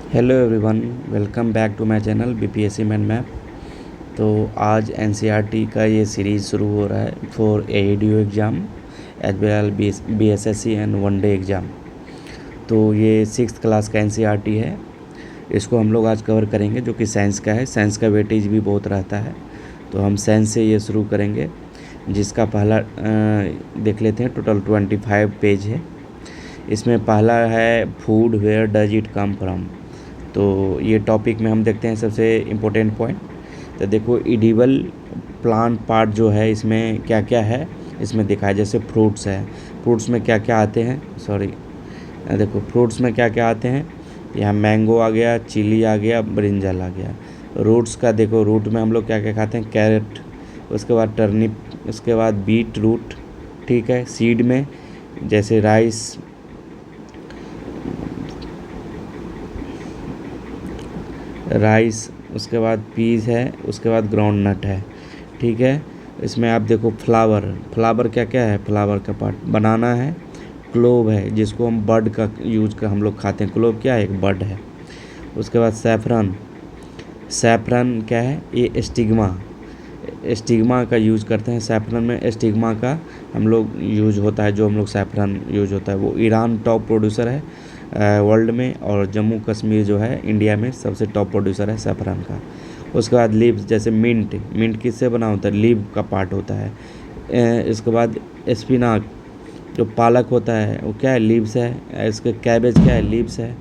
Hello everyone, welcome back to my channel BPSC man map. तो आज NCERT का ये सीरीज़ शुरू हो रहा है for ADO exam as well BSSC and one day exam. तो ये 6th क्लास का एनसीईआरटी है। इसको हम लोग आज कवर करेंगे, जो कि साइंस का है। साइंस का वेटेज भी बहुत रहता है, तो हम साइंस से ये शुरू करेंगे। जिसका पहला देख लेते हैं। टोटल 25 पेज है। इसमें पहला है food, where does it come from. तो ये टॉपिक में हम देखते हैं सबसे इम्पोर्टेंट पॉइंट। तो देखो, एडिबल प्लांट पार्ट जो है इसमें क्या क्या है इसमें दिखा है। जैसे फ्रूट्स है, फ्रूट्स में क्या क्या आते हैं, सॉरी देखो फ्रूट्स में क्या क्या आते हैं। यहाँ मैंगो आ गया, चिली आ गया, ब्रिंजल आ गया। रूट्स का देखो, रूट में हम लोग क्या क्या खाते हैं, कैरेट, उसके बाद टर्निप, उसके बाद बीट रूट। ठीक है। सीड में जैसे राइस, उसके बाद पीस है, उसके बाद ग्राउंड नट है। ठीक है। इसमें आप देखो फ्लावर क्या क्या है, फ्लावर का पार्ट। बनाना है, क्लोव है जिसको हम बर्ड का यूज कर हम लोग खाते हैं। क्लोव क्या है, एक बर्ड है। उसके बाद सैफरन क्या है, ये स्टिग्मा का यूज़ करते हैं। सैफरन में स्टिग्मा का हम लोग यूज होता है। जो हम लोग सैफरन यूज होता है, वो ईरान टॉप प्रोड्यूसर है वर्ल्ड में, और जम्मू कश्मीर जो है इंडिया में सबसे टॉप प्रोड्यूसर है सैफरन का। उसके बाद लीव्स, जैसे मिंट किससे बना होता है, लीव का पार्ट होता है। इसके बाद स्पिनाक, जो पालक होता है वो क्या है, लीव्स है। इसके कैबेज क्या है, लीव्स है।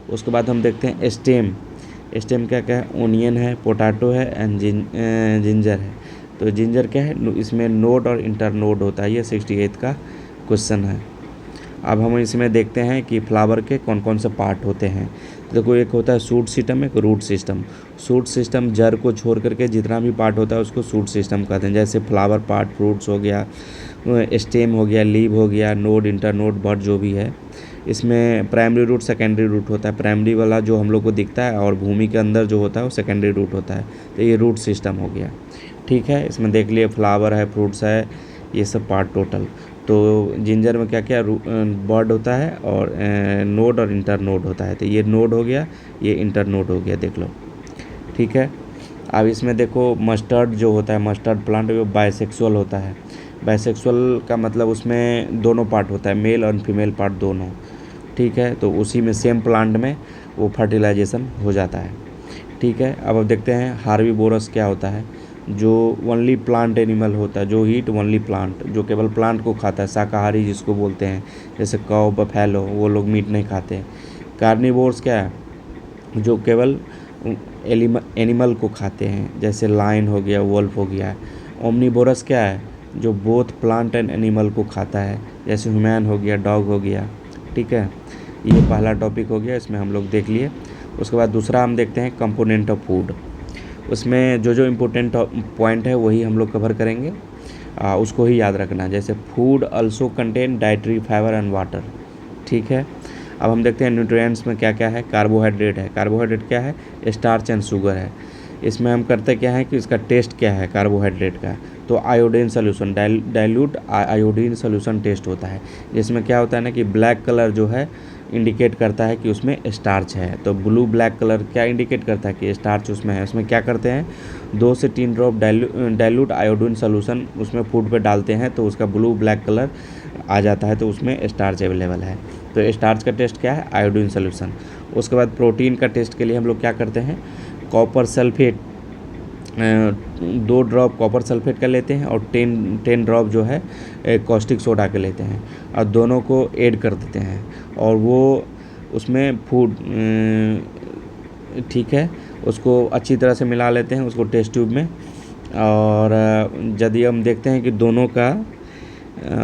उसके बाद हम देखते हैं स्टेम क्या क्या है, ओनियन है, पोटैटो है एंड जिंजर है। तो जिंजर क्या है, इसमें नोड और इंटर नोड होता है। ये 68 का क्वेश्चन है। अब हम इसमें देखते हैं कि फ्लावर के कौन कौन से पार्ट होते हैं। तो देखो, एक होता है शूट सिस्टम, एक रूट सिस्टम। शूट सिस्टम जड़ को छोड़ करके जितना भी पार्ट होता है उसको शूट सिस्टम कहते हैं। जैसे फ्लावर पार्ट, फ्रूट्स हो गया, स्टेम हो गया, लीव हो गया, नोड, इंटर नोड, बड जो भी है। इसमें प्राइमरी रूट, सेकेंडरी रूट होता है। प्राइमरी वाला जो हम लोग को दिखता है और भूमि के अंदर जो होता है वो सेकेंडरी रूट होता है। तो ये रूट सिस्टम हो गया। ठीक है। इसमें देख लिए फ्लावर है, फ्रूट्स है, ये सब पार्ट टोटल। तो जिंजर में क्या क्या बर्ड होता है, और नोड और इंटर नोड होता है। तो ये नोड हो गया, ये इंटर नोड हो गया, देख लो। ठीक है। अब इसमें देखो, मस्टर्ड जो होता है, मस्टर्ड प्लांट वो बाइसेक्सुअल होता है। बाइसेक्सुअल का मतलब उसमें दोनों पार्ट होता है, मेल और फीमेल पार्ट दोनों। ठीक है। तो उसी में सेम प्लांट में वो फर्टिलाइजेशन हो जाता है। ठीक है। अब देखते हैं हार्बीवोरस क्या होता है। जो ओनली प्लांट एनिमल होता है, जो हीट ओनली प्लांट, जो केवल प्लांट को खाता है, शाकाहारी जिसको बोलते हैं। जैसे काऊ, बफैलो, वो लोग मीट नहीं खाते। कार्निवोर्स क्या है, जो केवल एनिमल को खाते हैं, जैसे लायन हो गया, वोल्फ हो गया। ओमनीवोरस क्या है, जो बोथ प्लांट एंड एनिमल को खाता है, जैसे ह्यूमन हो गया, डॉग हो गया। ठीक है। ये पहला टॉपिक हो गया, इसमें हम लोग देख लिए। उसके बाद दूसरा हम देखते हैं कंपोनेंट ऑफ फूड। उसमें जो जो इम्पोर्टेंट पॉइंट है वही हम लोग कवर करेंगे। उसको ही याद रखना। जैसे food also contain dietary fibre and water. ठीक है। अब हम देखते हैं न्यूट्रिएंट्स में क्या क्या है। कार्बोहाइड्रेट है, कार्बोहाइड्रेट क्या है, स्टार्च एंड शुगर है। इसमें हम करते क्या है कि इसका टेस्ट क्या है कार्बोहाइड्रेट का, तो iodine solution, dilute iodine solution test होता है। जिसमें क्या होता है ना कि ब्लैक कलर जो है इंडिकेट करता है कि उसमें स्टार्च है। तो ब्लू ब्लैक कलर क्या इंडिकेट करता है कि स्टार्च उसमें है। उसमें क्या करते हैं, 2 से 3 ड्रॉप डाइल्यूट आयोडीन सोल्यूशन उसमें फूड पे डालते हैं, तो उसका ब्लू ब्लैक कलर आ जाता है, तो उसमें स्टार्च अवेलेबल है। तो स्टार्च का टेस्ट क्या है, आयोडीन सोल्यूशन। उसके बाद प्रोटीन का टेस्ट के लिए हम लोग क्या करते हैं, copper sulphate, 2 drop copper sulphate का लेते हैं, और 10 ड्रॉप जो है कॉस्टिक सोडा के लेते हैं, और दोनों को ऐड कर देते हैं, और वो उसमें फूड, ठीक है, उसको अच्छी तरह से मिला लेते हैं उसको टेस्ट ट्यूब में। और यदि हम देखते हैं कि दोनों का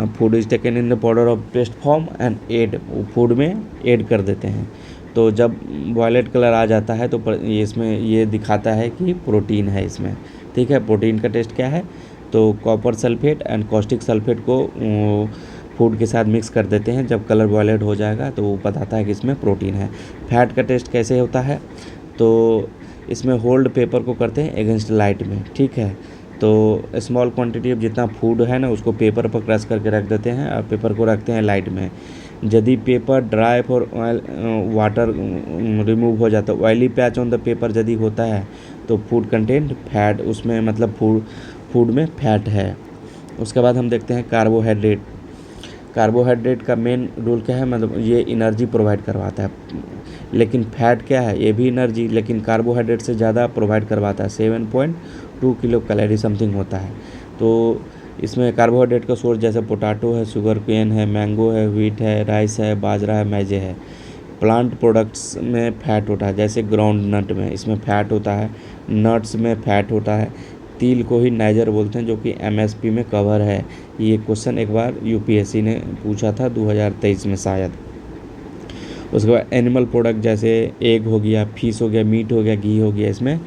food is taken in the powder of paste form and add, food में ऐड कर देते हैं। तो जब वायलेट कलर आ जाता है तो इसमें ये दिखाता है कि प्रोटीन है इसमें। ठीक है। प्रोटीन का टेस्ट क्या है, तो copper sulphate and caustic sulphate को फूड के साथ मिक्स कर देते हैं। जब कलर वायलेट हो जाएगा तो वो बताता है कि इसमें प्रोटीन है। फैट का टेस्ट कैसे होता है, तो इसमें होल्ड पेपर को करते हैं अगेंस्ट लाइट में। ठीक है। तो स्मॉल क्वांटिटी ऑफ जितना फूड है ना उसको पेपर पर क्रश करके रख देते हैं, और पेपर को रखते हैं लाइट में। यदि paper dry for oil water remove हो जाता है, oily patch on the paper यदि होता है तो फूड कंटेंट फैट, उसमें मतलब फूड में फैट है। उसके बाद हम देखते हैं कार्बोहाइड्रेट। कार्बोहाइड्रेट का मेन रोल क्या है, मतलब ये एनर्जी प्रोवाइड करवाता है, लेकिन फैट क्या है, ये भी एनर्जी, लेकिन कार्बोहाइड्रेट से ज़्यादा प्रोवाइड करवाता है, 7.2 किलो कैलोरी समथिंग होता है। तो इसमें कार्बोहाइड्रेट का सोर्स जैसे पोटैटो है, शुगर केन है, मैंगो है, व्हीट है, राइस है, बाजरा है, मैजे है। प्लांट प्रोडक्ट्स में फैट होता है, जैसे ग्राउंड नट में इसमें फैट होता है, नट्स में फैट होता है। तिल को ही नाइजर बोलते हैं, जो कि एमएसपी में कवर है। ये क्वेश्चन एक बार यूपीएससी ने पूछा था 2023 में शायद। उसके बाद एनिमल प्रोडक्ट जैसे एग हो गया, फिश हो गया, मीट हो गया, घी हो गया, इसमें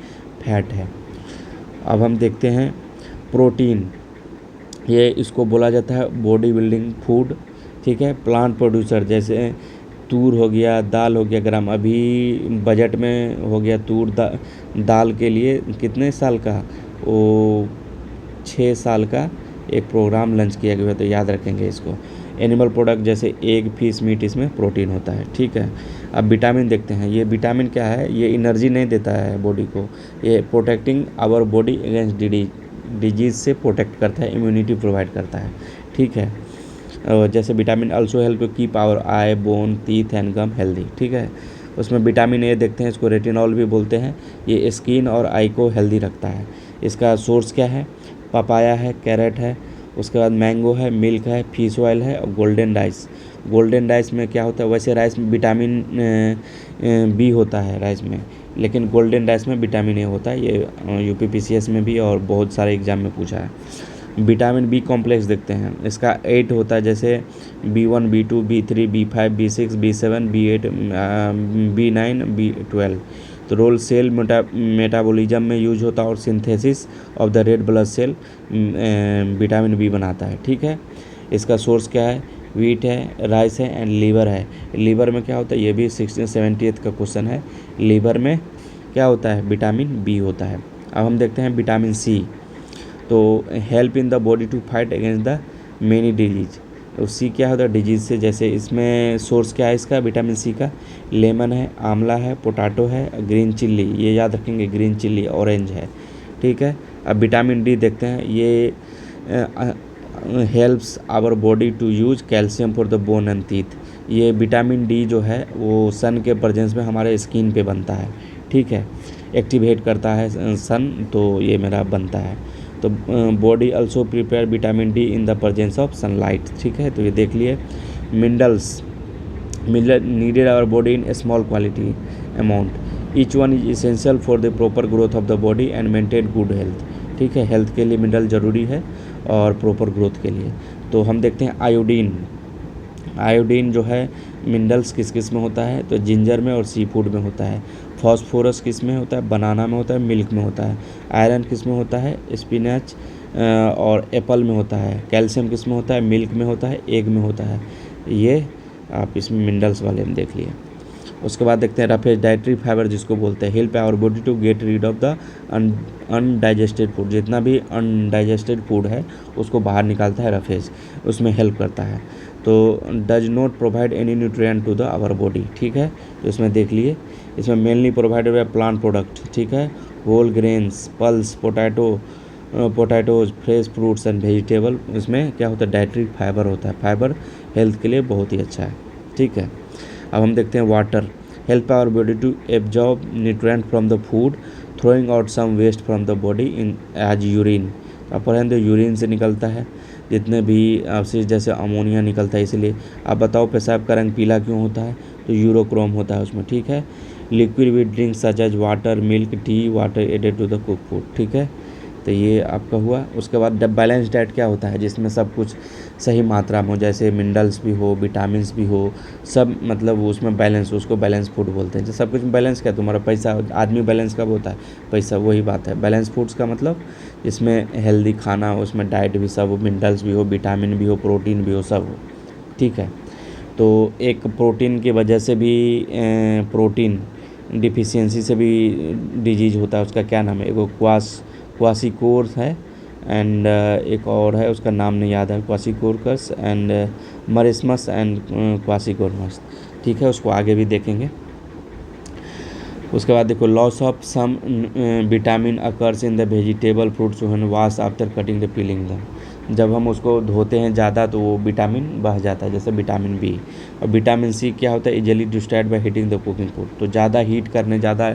फैट है। अब हम देखते हैं प्रोटीन। ये इसको बोला जाता है बॉडी बिल्डिंग फूड, ठीक है। प्लांट प्रोड्यूसर जैसे तूर हो गया, दाल हो गया। ग्राम अभी बजट में हो गया तूर दाल के लिए कितने साल का, वो 6 साल का एक प्रोग्राम लंच किया गया, तो याद रखेंगे इसको। एनिमल प्रोडक्ट जैसे एग, फिश, मीट, इसमें प्रोटीन होता है, ठीक है। अब विटामिन देखते हैं। ये विटामिन क्या है, ये एनर्जी नहीं देता है बॉडी को, ये protecting our body against disease से प्रोटेक्ट करता है, इम्यूनिटी प्रोवाइड करता है, ठीक है। जैसे vitamin also help keep our eye, bone, teeth and gum healthy, ठीक है। उसमें विटामिन ए देखते हैं, इसको रेटिनॉल भी बोलते हैं। ये स्किन और आई को हेल्दी रखता है। इसका सोर्स क्या है, पपाया है, कैरेट है, उसके बाद मैंगो है, मिल्क है, फिश ऑयल है और गोल्डन राइस। गोल्डन राइस में क्या होता है, वैसे राइस में विटामिन बी होता है राइस में, लेकिन गोल्डन राइस में विटामिन ए होता है। ये यूपीपीसीएस में भी और बहुत सारे एग्जाम में पूछा है। विटामिन बी कॉम्प्लेक्स देखते हैं, इसका 8 होता है, जैसे B1, B2, B3, B5, B6, B7, B8, B9, B12। तो रोल सेल मेटाबॉलिज्म में यूज होता है और synthesis of the red blood cell vitamin B बनाता है, ठीक है। इसका सोर्स क्या है, व्हीट है, राइस है एंड लीवर है। लीवर में क्या होता है, ये भी 1678 का क्वेश्चन है। लीवर में क्या होता है, विटामिन बी होता है। अब हम देखते हैं विटामिन सी। तो help in the body to fight against the many disease. तो सी क्या होता है, डिजीज से। जैसे इसमें सोर्स क्या है इसका, विटामिन सी का, लेमन है, आंवला है, पोटैटो है, ग्रीन चिल्ली, ये याद रखेंगे, ग्रीन चिल्ली, ऑरेंज है, ठीक है। अब विटामिन डी देखते हैं। ये helps our body to use calcium for the bone and teeth. ये विटामिन डी जो है वो सन के प्रेजेंस में हमारे स्किन पे बनता है, ठीक है, एक्टिवेट करता है सन, तो ये मेरा बनता है। तो body also prepare vitamin D in the presence of sunlight, ठीक है। तो ये देख लिए। Minerals needed our body in small quality amount, each one is essential for the proper growth of the body and maintain good health, ठीक है। Health के लिए मिनरल ज़रूरी है और प्रॉपर ग्रोथ के लिए। तो हम देखते हैं आयोडीन। आयोडीन जो है मिनरल्स किस किस में होता है, तो जिंजर में और सी फूड में होता है। फॉस्फोरस किस में होता है, बनाना में होता है, मिल्क में होता है। आयरन किस में होता है, स्पिनच और एप्पल में होता है। कैल्शियम किस में होता है, मिल्क में होता है, एग में होता है। ये आप इसमें मिनरल्स वाले में देख लिए। उसके बाद देखते हैं रफेज, डाइटरी फाइबर जिसको बोलते हैं, help our body to get rid of the undigested food. जितना भी अनडाइजेस्टेड फूड है उसको बाहर निकालता है रफेज, उसमें हेल्प करता है। तो does not provide any nutrient to the our body, ठीक है। तो इसमें देख लिए। इसमें mainly provided by plant product, ठीक है। Whole grains, pulse, potatoes, fresh fruits and vegetable, इसमें क्या होता है, डाइटरी फाइबर होता है। फाइबर हेल्थ के लिए बहुत ही अच्छा है, ठीक है। अब हम देखते हैं water. Help our body to absorb nutrient from the food, throwing out some waste from the body in as urine. आप पढ़ें तो यूरिन से निकलता है जितने भी अवशेष, जैसे अमोनिया निकलता है। इसलिए आप बताओ पेशाब का रंग पीला क्यों होता है, तो यूरोक्रोम होता है उसमें, ठीक है। Liquid with drink such as water, milk, tea, water added to the cook food, ठीक है। तो ये आपका हुआ। उसके बाद बैलेंस डाइट क्या होता है, जिसमें सब कुछ सही मात्रा में हो, जैसे मिनरल्स भी हो, विटामिन्स भी हो, सब मतलब उसमें बैलेंस, उसको बैलेंस फूड बोलते हैं। जो सब कुछ बैलेंस क्या, तुम्हारा पैसा, आदमी बैलेंस कब होता है, पैसा, वही बात है। बैलेंस फूड्स का मतलब इसमें हेल्दी खाना हो, उसमें डाइट भी सब हो, मिनरल्स भी हो, विटामिन भी हो, प्रोटीन भी हो, सब हो, ठीक है। तो एक प्रोटीन की वजह से भी प्रोटीन डिफिशियंसी से भी डिजीज होता है, उसका क्या नाम है, एगो क्वासिकोर्स है एंड एक और है, उसका नाम नहीं याद है, क्वासिकोरकस एंड मरिस्मस एंड क्वासिकोरमस, ठीक है, उसको आगे भी देखेंगे। उसके बाद देखो loss of some vitamin occurs in the vegetable fruits when wash after cutting the peeling them. जब हम उसको धोते हैं ज़्यादा तो वो विटामिन बह जाता है, जैसे विटामिन बी। और विटामिन सी क्या होता है, easily destroyed by heating the cooking food. तो ज़्यादा हीट करने, ज़्यादा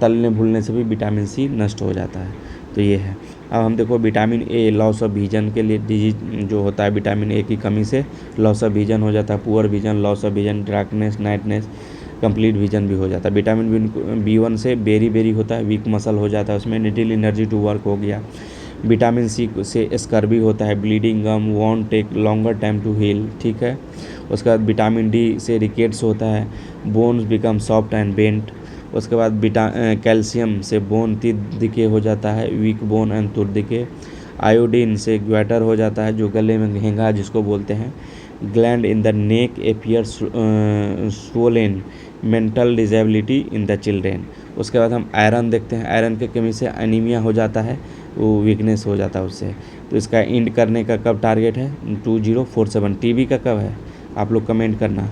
तलने भूलने से भी विटामिन सी नष्ट हो जाता है। तो ये है। अब हम देखो vitamin A, loss of vision के लिए डिजीज जो होता है, विटामिन ए की कमी से लॉस ऑफ विजन हो जाता है, poor vision, loss of vision, darkness, nightness, complete vision भी हो जाता है। विटामिन बी वन से बेरी बेरी होता है, वीक मसल हो जाता है, उसमें लिटिल एनर्जी टू वर्क हो गया। विटामिन सी से स्कर्वी होता है, bleeding gum, won't take longer time to heal, ठीक है। उसके बाद विटामिन डी से रिकेट्स होता है, bones become soft and bent. उसके बाद कैल्शियम से बोन तीत दिखे हो जाता है, वीक बोन एंड तुर दिखे। आयोडीन से ग्वेटर हो जाता है, जो गले में घेंगा जिसको बोलते हैं। Gland in the neck appears swollen, mental disability in the children. उसके बाद हम आयरन देखते हैं, आयरन की कमी से एनीमिया हो जाता है, वो वीकनेस हो जाता है उससे। तो इसका इंड करने का कब टारगेट है, 2047। टीबी का कब है, आप लोग कमेंट करना।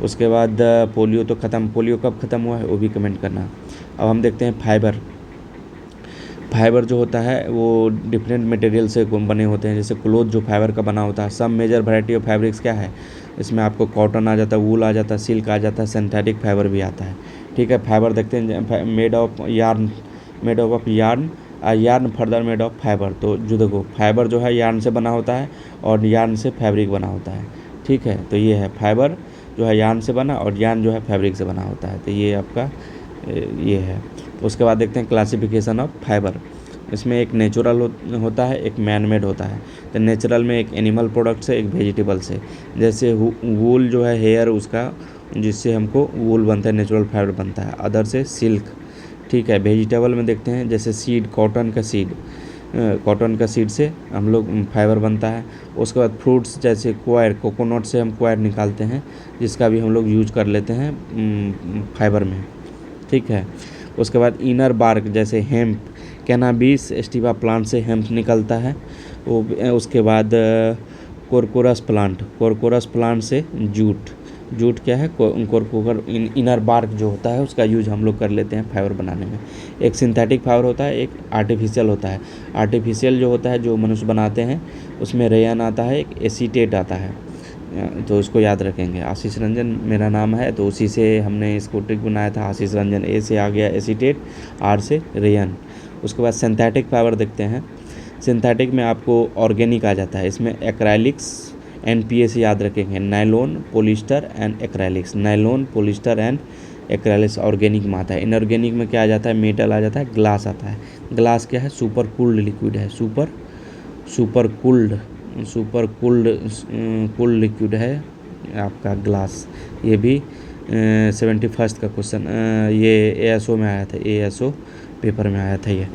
उसके बाद पोलियो तो ख़त्म, पोलियो कब ख़त्म हुआ है वो भी कमेंट करना। अब हम देखते हैं फाइबर। फाइबर जो होता है वो डिफरेंट मटेरियल से बने होते हैं, जैसे क्लोथ जो फाइबर का बना होता है। सब मेजर वैरायटी ऑफ फैब्रिक्स क्या है, इसमें आपको कॉटन आ जाता है, वूल आ जाता है, सिल्क आ जाता है, सिंथेटिक फाइबर भी आता है, ठीक है। फाइबर देखते हैं, made of yarn, made of yarn, yarn further made of fibre. तो जो देखो फाइबर जो है यार्न से बना होता है और यार्न से फैब्रिक बना होता है, ठीक है। तो ये है फाइबर जो है यार्न से बना और यार्न जो है फैब्रिक से बना होता है। तो ये आपका ये है। उसके बाद देखते हैं क्लासिफिकेशन ऑफ फाइबर। इसमें एक नेचुरल होता है, एक मैन मेड होता है। तो नेचुरल में एक एनिमल प्रोडक्ट से, एक वेजिटेबल से। जैसे वूल जो है हेयर उसका, जिससे हमको वूल बनता है, नेचुरल फाइबर बनता है। अदर से सिल्क, ठीक है। वेजिटेबल में देखते हैं जैसे सीड, कॉटन का सीड, कॉटन का सीड से हम लोग फाइबर बनता है। उसके बाद फ्रूट्स जैसे क्वायर, कोकोनट से हम क्वायर निकालते हैं, जिसका भी हम लोग यूज कर लेते हैं फाइबर में, ठीक है। उसके बाद इनर बार्क जैसे हेम्प, कैनाबिस एस्टिवा प्लांट से हेम्प निकलता है। वो उसके बाद कोरकोरस प्लांट, कोरकोरस प्लांट से जूट, जूट क्या है, कोरकोर इनर बार्क जो होता है उसका यूज हम लोग कर लेते हैं फाइबर बनाने में। एक सिंथेटिक फाइबर होता है, एक आर्टिफिशियल होता है। आर्टिफिशियल जो होता है जो मनुष्य बनाते हैं उसमें रेयन आता है, एक एसीटेट आता है, तो उसको याद रखेंगे। आशीष रंजन मेरा नाम है, तो उसी से हमने इसको ट्रिक बनाया था। आशीष रंजन, ए से आ गया एसीटेट, आर से रेयन। उसके बाद सिंथेटिक फाइबर देखते हैं। सिंथेटिक में आपको ऑर्गेनिक आ जाता है, इसमें एक्राइलिक्स, NPA से याद रखेंगे, nylon, polyester and acrylics. Nylon, polyester and acrylics organic में आता है। इनऑर्गेनिक में क्या आ जाता है, मेटल आ जाता है, ग्लास आता है। ग्लास क्या है, सुपर कूल्ड लिक्विड है, सुपर कूल्ड लिक्विड है आपका ग्लास। ये भी 71 का क्वेश्चन, ये ASO में आया था, ASO पेपर में आया था ये,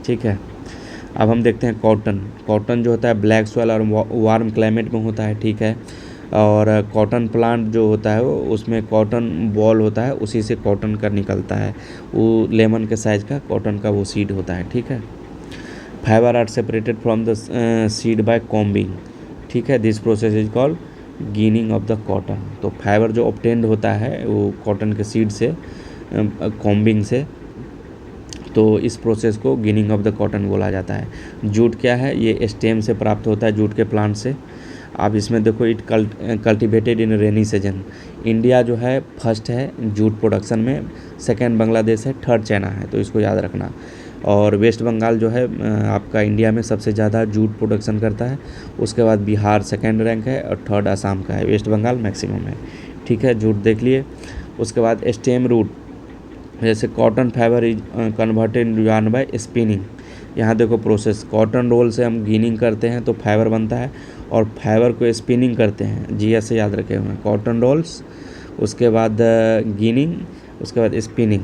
ठीक है। अब हम देखते हैं कॉटन। कॉटन जो होता है ब्लैक सॉइल और वार्म क्लाइमेट में होता है, ठीक है। और कॉटन प्लांट जो होता है वो, उसमें कॉटन बॉल होता है, उसी से कॉटन का निकलता है। वो लेमन के साइज़ का कॉटन का वो सीड होता है, ठीक है। Fibre are separated from the seed by combing, ठीक है। This process is called ginning of the cotton. तो फाइबर जो ऑब्टेन्ड होता है वो कॉटन के सीड से, कॉम्बिंग से, तो इस प्रोसेस को गिनिंग ऑफ द कॉटन बोला जाता है। जूट क्या है, ये स्टेम से प्राप्त होता है, जूट के प्लांट से। आप इसमें देखो, it cultivated in rainy season. India जो है फर्स्ट है जूट प्रोडक्शन में, सेकंड बांग्लादेश है, थर्ड चाइना है, तो इसको याद रखना। और वेस्ट बंगाल जो है आपका इंडिया में सबसे ज़्यादा जूट प्रोडक्शन करता है। उसके बाद बिहार सेकंड रैंक है और थर्ड असम का है, वेस्ट बंगाल मैक्सिमम है, ठीक है। जूट देख लिए। उसके बाद स्टेम रूट, जैसे cotton fibre is converted yarn by spinning. यहाँ देखो प्रोसेस, कॉटन रोल से हम गिनिंग करते हैं तो फाइबर बनता है, और फाइबर को स्पिनिंग करते हैं, GS से याद रखे हुए हैं। कॉटन रोल्स, उसके बाद गिनिंग, उसके बाद स्पिनिंग।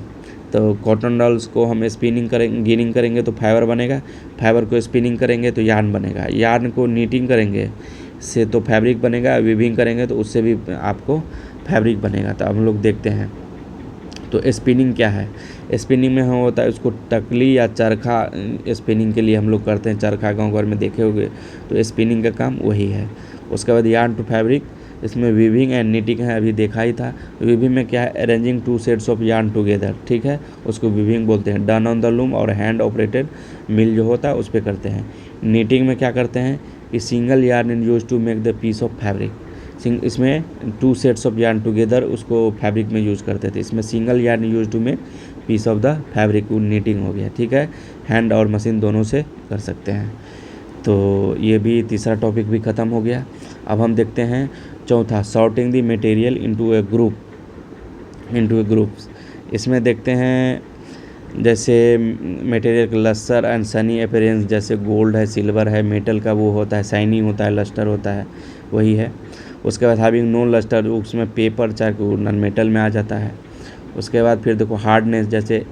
तो कॉटन रोल्स को हम स्पिनिंग करेंगे, गिनिंग करेंगे तो फाइबर बनेगा, फाइबर को स्पिनिंग करेंगे तो यार्न बनेगा, यार्न को नीटिंग करेंगे से तो फैब्रिक बनेगा, वीविंग करेंगे तो उससे भी आपको फैब्रिक बनेगा। तो हम लोग देखते हैं तो स्पिनिंग क्या है, स्पिनिंग में हम होता है उसको टकली या चरखा स्पिनिंग के लिए हम लोग करते हैं, चरखा गाँव घर में देखे होंगे, तो स्पिनिंग का काम वही है। उसके बाद यार्न टू फैब्रिक, इसमें वीविंग एंड नीटिंग है, अभी देखा ही था। वीविंग में क्या है, arranging to sets of yarn together, ठीक है, उसको वीविंग बोलते हैं। डन ऑन द लूम और हैंड ऑपरेटेड मिल जो होता है उस पर करते हैं। नीटिंग में क्या करते हैं कि single yarn in use to make the piece of fabric, इसमें two sets of yarn together उसको फैब्रिक में यूज़ करते थे, इसमें single yarn use to make piece of the fabric, वो नीटिंग हो गया, ठीक है। हैंड और मशीन दोनों से कर सकते हैं। तो ये भी तीसरा टॉपिक भी ख़त्म हो गया। अब हम देखते हैं चौथा, sorting the material into A groups. इसमें देखते हैं जैसे मटेरियल का लस्टर एंड सनी अपीयरेंस, जैसे गोल्ड है, सिल्वर है, मेटल का वो होता है, शाइनिंग होता है, लस्टर होता है, वही है। उसके बाद हैविंग नो लस्टर, उसमें पेपर चाहे नॉन मेटल में आ जाता है। उसके बाद फिर देखो हार्डनेस, जैसे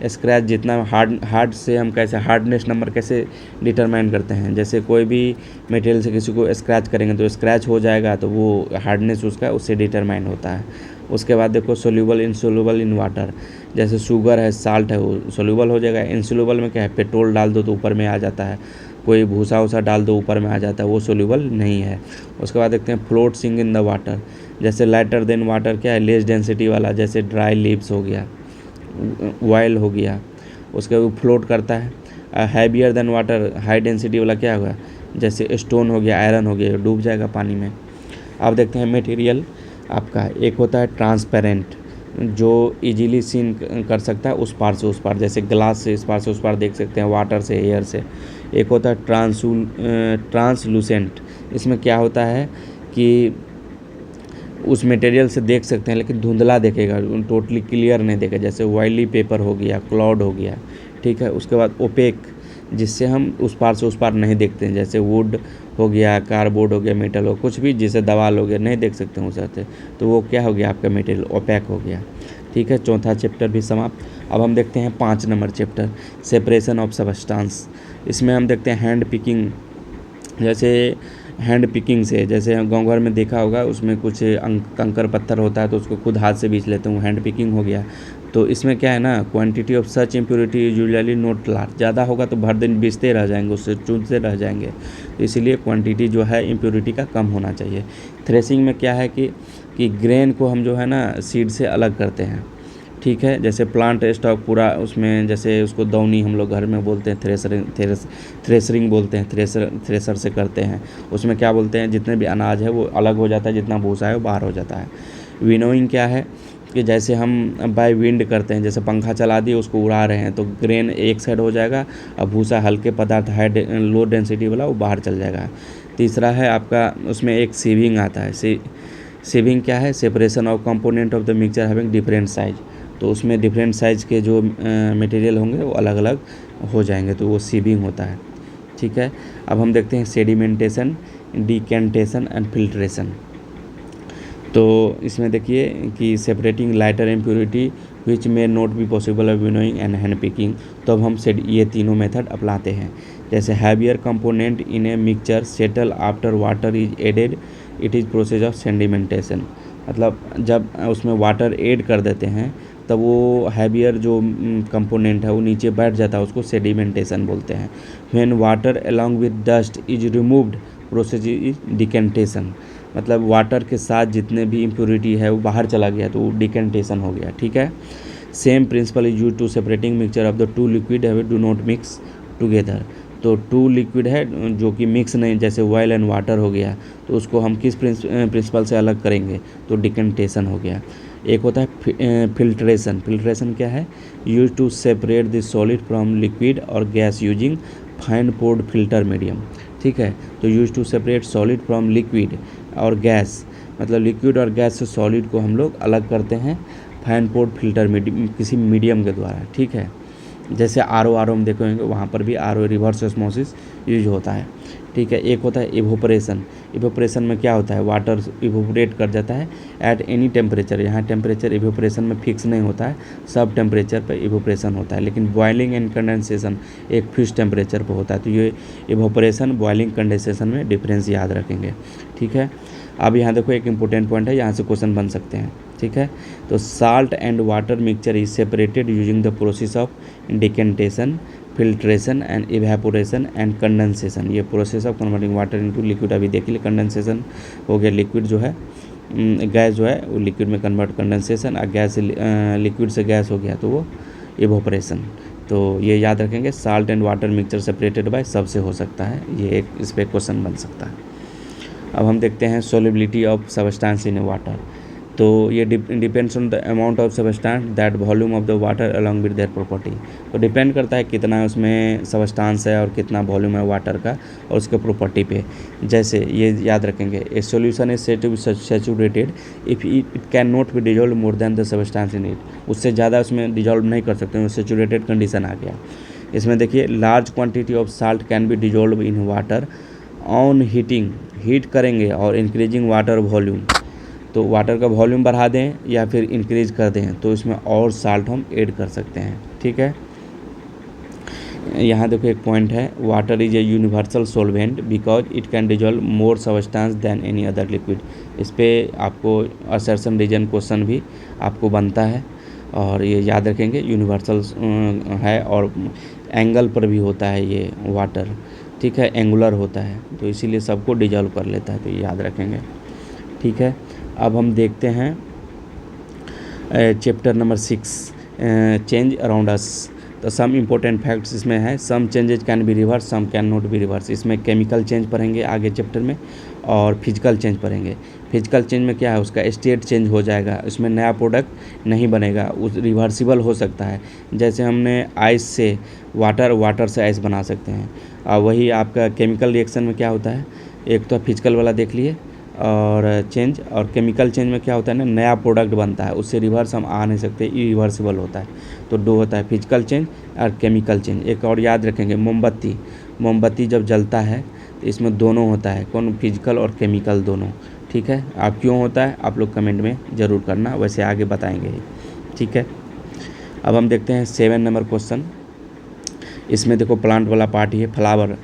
स्क्रैच जितना हार्ड से हम कैसे हार्डनेस नंबर कैसे डिटरमाइन करते हैं, जैसे कोई भी मटेरियल से किसी को स्क्रैच करेंगे तो स्क्रैच हो जाएगा, तो वो हार्डनेस उसका उससे डिटरमाइन होता है। उसके बाद देखो सोल्यूबल इनसोल्यूबल इन वाटर, जैसे शुगर है, साल्ट है, वो सोल्यूबल हो जाएगा। इनसोल्यूबल में क्या है, पेट्रोल डाल दो तो ऊपर में आ जाता है, कोई भूसा वूसा डाल दो ऊपर में आ जाता है, वो सोल्यूबल नहीं है। उसके बाद देखते हैं फ्लोटिंग इन द वाटर, जैसे लाइटर देन वाटर क्या है, लेस डेंसिटी वाला, जैसे ड्राई लीव्स हो गया, ऑयल हो गया, उसके बाद फ्लोट करता है। Heavier than water, high density वाला क्या होगा, जैसे स्टोन हो गया, आयरन हो गया, डूब जाएगा पानी में। अब देखते हैं मटेरियल आपका, एक होता है ट्रांसपेरेंट, जो इजीली सीन कर सकता है उस पार से उस पार, जैसे ग्लास से इस पार से उस पार देख सकते हैं, वाटर से, एयर से। एक होता है ट्रांसलूसेंट, इसमें क्या होता है कि उस मटेरियल से देख सकते हैं लेकिन धुंधला देखेगा, टोटली क्लियर नहीं देखेगा, जैसे ऑयली पेपर हो गया, क्लाउड हो गया, ठीक है। उसके बाद ओपेक, जिससे हम उस पार से उस पार नहीं देखते हैं, जैसे वुड हो गया, कार्डबोर्ड हो गया, मेटल हो, कुछ भी जिसे दवाल हो गया, नहीं देख सकते हैं उस से, तो वो क्या हो गया, आपका मटेरियल ओपेक हो गया, ठीक है। चौथा चैप्टर भी समाप्त। अब हम देखते हैं 5 number chapter, separation of substance. इसमें हम देखते हैं हैंड पिकिंग, जैसे हैंड पिकिंग से, जैसे गांव घर में देखा होगा, उसमें कुछ कंकर पत्थर होता है तो उसको खुद हाथ से बीछ लेते हैं, हैंड पिकिंग हो गया। तो इसमें क्या है ना, quantity of such impurity is usually not large, ज़्यादा होगा तो भर दिन बीछते रह जाएंगे, उससे चूसते रह जाएंगे, तो इसीलिए क्वांटिटी जो है इम्प्योरिटी का कम होना चाहिए। थ्रेसिंग में क्या है कि ग्रेन को हम जो है ना सीड से अलग करते हैं, ठीक है। जैसे प्लांट स्टॉक पूरा उसमें, जैसे उसको दौनी हम लोग घर में बोलते हैं, थ्रेसरिंग बोलते हैं, थ्रेसर से करते हैं। उसमें क्या बोलते हैं, जितने भी अनाज है वो अलग हो जाता है, जितना भूसा है वो बाहर हो जाता है। विनोइंग क्या है कि जैसे हम बाय विंड करते हैं, जैसे पंखा चला दिए उसको उड़ा रहे हैं, तो ग्रेन एक साइड हो जाएगा और भूसा हल्के पदार्थ लो डेंसिटी वाला वो बाहर चल जाएगा। तीसरा है आपका, उसमें एक सीविंग आता है। सीविंग क्या है, separation of component of the mixture having different size, तो उसमें डिफरेंट साइज़ के जो मटेरियल होंगे वो अलग अलग हो जाएंगे, तो वो सीविंग होता है, ठीक है। अब हम देखते हैं सेडिमेंटेशन, डिकेंटेशन एंड फिल्ट्रेशन। तो इसमें देखिए कि separating lighter impurity which may not be possible of winnowing and hand picking, तो अब हम ये तीनों मेथड अपनाते हैं। जैसे heavier component in a mixture settle after water is added, it is process of sedimentation, मतलब जब उसमें वाटर ऐड कर देते हैं तब वो हैवियर जो कंपोनेंट है वो नीचे बैठ जाता है, उसको सेडिमेंटेशन बोलते हैं। When water along with dust is removed, process is decantation, मतलब वाटर के साथ जितने भी इम्प्योरिटी है वो बाहर चला गया तो वो डिकेंटेशन हो गया, ठीक है। Same principle is use to separating mixture of the two liquid have do not mix together, तो टू लिक्विड है जो कि मिक्स नहीं, जैसे ऑयल एंड वाटर हो गया, तो उसको हम किस प्रिंसिपल से अलग करेंगे, तो डिकेंटेशन हो गया। एक होता है फिल्ट्रेशन। फिल्ट्रेशन क्या है, use to separate the solid from liquid और gas using fine pored filter medium, ठीक है। तो use to separate solid from liquid और गैस, मतलब लिक्विड और गैस से सॉलिड को हम लोग अलग करते हैं फाइन पोर्ड फिल्टर मीडियम, किसी मीडियम के द्वारा, ठीक है। जैसे आर ओ में देखेंगे वहाँ पर भी R O reverse osmosis use होता है, ठीक है। एक होता है इवोपरेशन। इवोपरेशन में क्या होता है, वाटर इवोपरेट कर जाता है एट एनी टेम्परेचर, यहाँ टेम्परेचर इवोपरेशन में फिक्स नहीं होता है, सब टेम्परेचर पर इवोपरेशन होता है, लेकिन बॉइलिंग एंड कंडेंसेशन एक फिक्स टेम्परेचर पर होता है। तो ये इवोपरेशन बॉइलिंग कंडेंसेशन में डिफरेंस याद रखेंगे, ठीक है। अब यहाँ देखो एक इंपॉर्टेंट पॉइंट है, यहाँ से क्वेश्चन बन सकते हैं, ठीक है। तो salt and water mixture is separated using the process of decantation, filtration and evaporation and condensation. ये process of converting water into liquid अभी देख लिए। कंडेंसेशन हो गया लिक्विड जो है, गैस जो है वो लिक्विड में कन्वर्ट, कंडेंसेशन, और गैस लिक्विड से गैस हो गया तो वो इवोपरेशन। तो ये याद रखेंगे, salt and water mixture separated by सबसे हो सकता है, ये एक इस पर क्वेश्चन बन सकता है। अब हम देखते हैं solubility of substance in water. तो ये depends on the amount of substance that volume of the water along with their property. तो डिपेंड करता है कितना उसमें सबस्टेंस है और कितना वॉल्यूम है वाटर का और उसके प्रॉपर्टी पे। जैसे ये याद रखेंगे, a solution is said to be saturated if it can not be dissolve more than the substance in it. उससे ज़्यादा उसमें डिजॉल्व नहीं कर सकते, सैचुरेटेड कंडीशन आ गया। इसमें देखिए, large quantity of salt can be dissolve in water on heating, heat करेंगे और इंक्रीजिंग वाटर वॉल्यूम। तो वाटर का वॉल्यूम बढ़ा दें या फिर इंक्रीज कर दें तो इसमें और साल्ट हम ऐड कर सकते हैं, ठीक है। यहाँ देखो एक पॉइंट है, water is a universal solvent because it can dissolve more substance than any other liquid. इस पर आपको असर्शन रीजन क्वेश्चन भी आपको बनता है और ये याद रखेंगे, यूनिवर्सल है और एंगल पर भी होता है ये वाटर, ठीक है, एंगुलर होता है तो इसीलिए सबको डिजॉल्व कर लेता है, तो ये याद रखेंगे, ठीक है। अब हम देखते हैं chapter number 6, change around us. तो सम इम्पोर्टेंट फैक्ट्स इसमें है, some changes can be reverse, some can not be reverse. इसमें केमिकल चेंज पढ़ेंगे आगे चैप्टर में और फिजिकल चेंज पढ़ेंगे। फिजिकल चेंज में क्या है, उसका स्टेट चेंज हो जाएगा, उसमें नया प्रोडक्ट नहीं बनेगा, उस रिवर्सिबल हो सकता है। जैसे हमने आइस से वाटर, वाटर से आइस बना सकते हैं, और वही आपका केमिकल रिएक्शन में क्या होता है, एक तो फिजिकल वाला देख लिए और चेंज, और केमिकल चेंज में क्या होता है ना, नया प्रोडक्ट बनता है, उससे रिवर्स हम आ नहीं सकते, इरिवर्सिबल होता है। तो दो होता है, फिजिकल चेंज और केमिकल चेंज। एक और याद रखेंगे, मोमबत्ती, मोमबत्ती जब जलता है तो इसमें दोनों होता है, कौन, फिजिकल और केमिकल दोनों, ठीक है। आप क्यों होता है आप लोग कमेंट में ज़रूर करना, वैसे आगे बताएंगे, ठीक है। अब हम देखते हैं 7 नंबर क्वेश्चन। इसमें देखो प्लांट वाला पार्ट ही है, फ्लावर।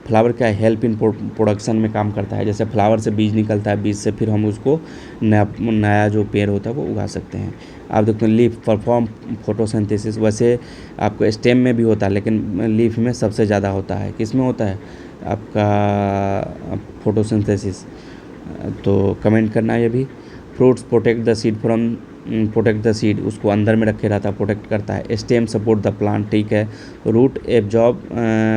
फ्लावर क्या है, हेल्प इन प्रोडक्शन में काम करता है। जैसे फ्लावर से बीज निकलता है, बीज से फिर हम उसको नया जो पेड़ होता है वो उगा सकते हैं। आप देखते हैं लीफ परफॉर्म फोटोसिंथेसिस, वैसे आपको स्टेम में भी होता है लेकिन लीफ में सबसे ज़्यादा होता है। किस में होता है आपका फोटोसिंथेसिस, तो कमेंट करना ये भी। Fruits protect the seed from, protect the seed, उसको अंदर में रखे रहता है, प्रोटेक्ट करता है। स्टेम सपोर्ट द प्लांट, ठीक है। Root absorb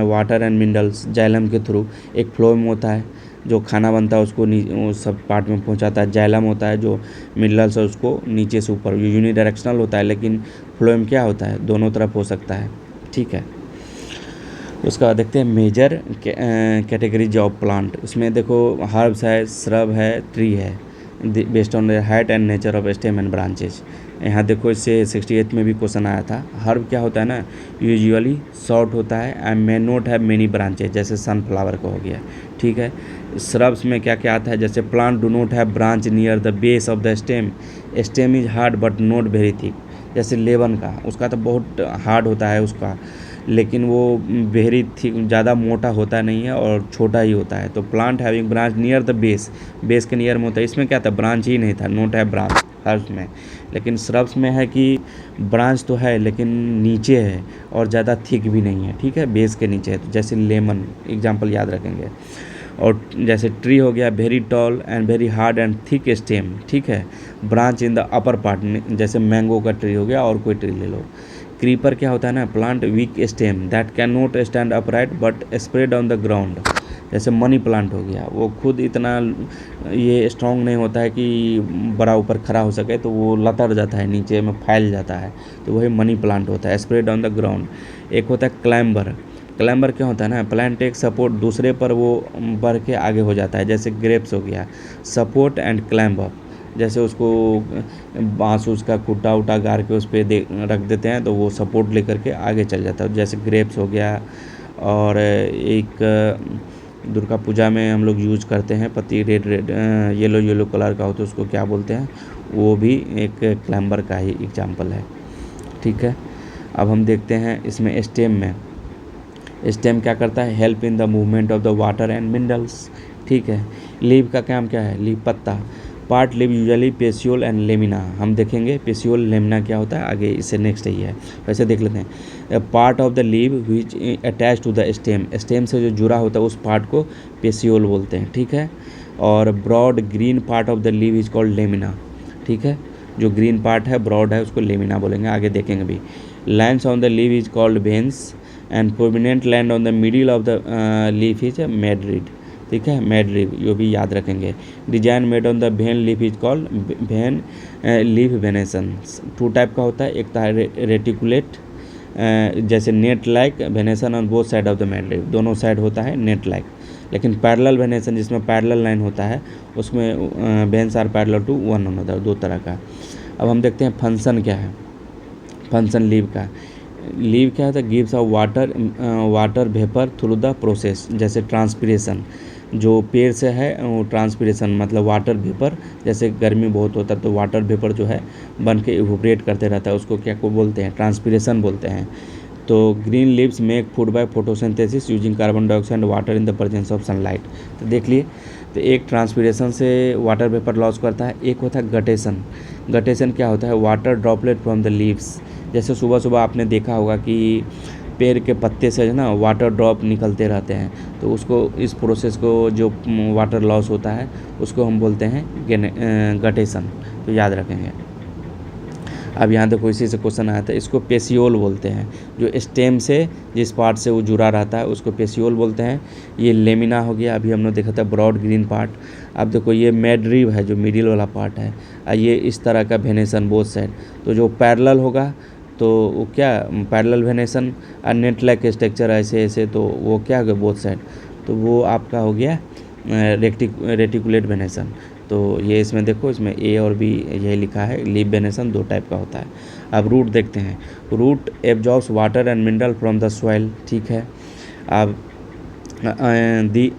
water and minerals, xylem के थ्रू, एक फ्लोएम होता है जो खाना बनता है उसको वो सब पार्ट में पहुंचाता है। जाइलम होता है जो मिनरल्स है उसको नीचे से ऊपर, ये यूनिडायरेक्शनल होता है, लेकिन फ्लोएम क्या होता है, दोनों तरफ हो सकता है, ठीक है। उसका बाद देखते हैं मेजर कैटेगरीज ऑफ प्लांट। उसमें देखो हर्ब्स है, श्रब है, ट्री है, based on the height and nature of stem and branches. यहाँ देखो इससे 68 में भी क्वेश्चन आया था। हर्ब क्या होता है ना, यूजुअली शॉर्ट होता है and may note have many branches, जैसे सनफ्लावर का हो गया, ठीक है। श्रब्स में क्या क्या आता है, जैसे plant do not have branch near the base of the stem, stem is hard but not very thick. जैसे लेवन का, उसका तो बहुत हार्ड होता है उसका, लेकिन वो वेरी थिक, ज़्यादा मोटा होता नहीं है और छोटा ही होता है। तो plant having branch near the base, base के नियर में होता है। इसमें क्या था, ब्रांच ही नहीं था, नोट है ब्रांच हर्ब्स में। लेकिन श्रब्स में है कि ब्रांच तो है लेकिन नीचे है और ज़्यादा थिक भी नहीं है, ठीक है, बेस के नीचे है। तो जैसे लेमन एग्जाम्पल याद रखेंगे। और जैसे ट्री हो गया, very tall and very hard and thick stem, ठीक है, branch in the upper part, जैसे मैंगो का ट्री हो गया और कोई ट्री ले लो। क्रीपर क्या होता है ना, plant week stem that can not stand upright but spread on the ground. जैसे मनी प्लांट हो गया, वो खुद इतना ये स्ट्रॉन्ग नहीं होता है कि बड़ा ऊपर खड़ा हो सके, तो वो लतर जाता है, नीचे में फैल जाता है, तो वही मनी प्लांट होता है, स्प्रेड ऑन द ग्राउंड। एक होता है क्लाइंबर। क्लाइंबर क्या होता है ना, प्लांट एक सपोर्ट दूसरे पर वो बढ़ के आगे हो जाता है। जैसे ग्रेप्स हो गया, सपोर्ट एंड क्लाइंब अप, जैसे उसको बांस उसका खुट्टा उटा गाड़ के उस पर रख देते हैं तो वो सपोर्ट लेकर के आगे चल जाता है। जैसे ग्रेप्स हो गया। और एक दुर्गा पूजा में हम लोग यूज करते हैं, पत्ती red red yellow yellow colour का होता है, उसको क्या बोलते हैं, वो भी एक क्लाइंबर का ही एग्जाम्पल है, ठीक है। अब हम देखते हैं इसमें स्टेम में, स्टेम क्या करता है, help in the movement of the water and minerals, ठीक है। लीव का काम क्या है, लीव पत्ता, part leaf usually petiole and lamina, हम देखेंगे पेशियोल लेमिना क्या होता है आगे, इससे नेक्स्ट ही है, वैसे देख लेते हैं। Part of the leave which attach to the stem, stem से जो जुड़ा होता है उस पार्ट को पेशियोल बोलते हैं, ठीक है। और broad green part of the leave is called lamina, ठीक है। जो ग्रीन पार्ट है ब्रॉड है उसको लेमिना बोलेंगे, आगे देखेंगे भी। Lines on the leave is called veins and prominent line on the middle of the leaf is mid, ठीक है, मेड लीफ, ये भी याद रखेंगे। Design made on the vein leaf is called vein leaf venation, two type का होता है, एक था रेटिकुलेट जैसे net like venation on both side of the mid leaf, दोनों साइड होता है नेट लाइक, लेकिन पैरेलल वेनेसन जिसमें पैरेलल लाइन होता है उसमें veins are parallel to one another, दो तरह का। अब हम देखते हैं फंक्शन क्या है, फंक्शन लीव का। लीव क्या होता है, gives off water vapour through the process, जैसे ट्रांसपिरेशन, जो पेड़ से है वो ट्रांसपिरेशन मतलब वाटर वेपर, जैसे गर्मी बहुत होता है तो वाटर वेपर जो है बन के इवोपरेट करते रहता है, उसको क्या को बोलते हैं, ट्रांसपिरेशन बोलते हैं। तो green leaves make food by photosynthesis using carbon dioxide and water in the presence of sunlight, तो देख लिए। तो एक ट्रांसपिरेशन से वाटर वेपर लॉस करता है, एक होता है गटेशन। गटेशन क्या होता है, water droplet from the leaves, जैसे सुबह सुबह आपने देखा होगा कि पेड़ के पत्ते से ना वाटर ड्रॉप निकलते रहते हैं, तो उसको इस प्रोसेस को जो वाटर लॉस होता है उसको हम बोलते हैं गटेशन, तो याद रखेंगे। अब यहाँ देखो इसी से क्वेश्चन आया था, इसको पेशियोल बोलते हैं, जो स्टेम से जिस पार्ट से वो जुड़ा रहता है उसको पेशियोल बोलते हैं। ये लेमिना हो गया, अभी हमने देखा था ब्रॉड ग्रीन पार्ट। अब देखो ये मेडरीव है जो मिडिल वाला पार्ट है, ये इस तरह का वेनेसन बोथ साइड, तो जो पैरेलल होगा तो वो क्या पैरेलल वेनेसन और नेट लाइक स्ट्रक्चर ऐसे ऐसे, तो वो क्या हो गया बोथ साइड, तो वो आपका हो गया रेटिकुलेट वेनेसन। तो ये इसमें देखो, इसमें ए और बी यही लिखा है, लीफ वेनेसन दो टाइप का होता है। अब रूट देखते हैं, root absorbs water and mineral from the soil, ठीक है। अब the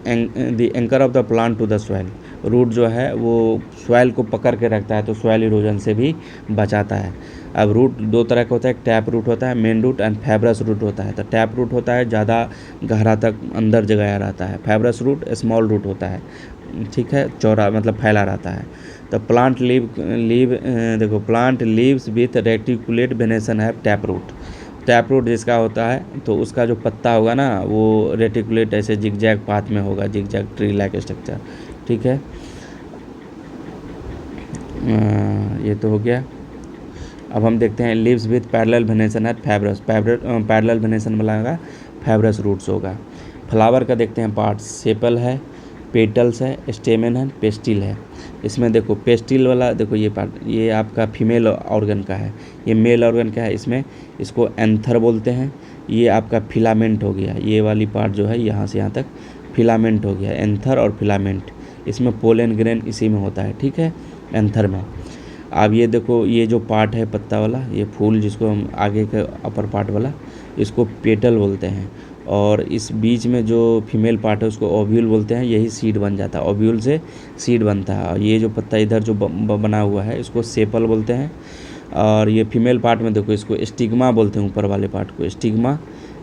anchor of the plant to the soil, root जो है वो सॉइल को पकड़ के रखता है, तो सॉइल इरोजन से भी बचाता है। अब रूट दो तरह का होता है, एक टैप रूट होता है, main root and fibrous root होता है। तो टैप रूट होता है ज़्यादा गहरा तक अंदर जगाया रहता है, फाइब्रस रूट स्मॉल रूट होता है, ठीक है, चौड़ा मतलब फैला रहता है। तो प्लांट देखो plant leaves with reticulate venation है टैप रूट। टैप रूट जिसका होता है तो उसका जो पत्ता होगा ना वो रेटिकुलेट ऐसे जिगजैग पाथ में होगा, जिगजैग ट्री लाइक स्ट्रक्चर, ठीक है। ये तो हो गया। अब हम देखते हैं लीव्स विथ पैरेलल वेनेसन है फाइब्रस, पैरेलल वेनेसन वाला फाइब्रस रूट्स होगा। फ्लावर का देखते हैं पार्ट्स, सेपल है, पेटल्स है, स्टेमेन है, पेस्टिल है। इसमें देखो पेस्टिल वाला देखो ये पार्ट, ये आपका फीमेल ऑर्गन का है, ये मेल ऑर्गन का है, इसमें इसको एंथर बोलते हैं। ये आपका फिलामेंट हो गया, ये वाली पार्ट जो है यहाँ से यहाँ तक फिलामेंट हो गया, एंथर और फिलामेंट। इसमें पोलन ग्रेन इसी में होता है, ठीक है, एंथर में। अब ये देखो ये जो पार्ट है पत्ता वाला, ये फूल जिसको हम आगे के अपर पार्ट वाला, इसको पेटल बोलते हैं। और इस बीच में जो फीमेल पार्ट है उसको ओव्यूल बोलते हैं, यही सीड बन जाता है, ओव्यूल से सीड बनता है। और ये जो पत्ता इधर जो बना हुआ है इसको सेपल बोलते हैं। और ये फीमेल पार्ट में देखो इसको स्टिग्मा बोलते हैं, ऊपर वाले पार्ट को स्टिग्मा।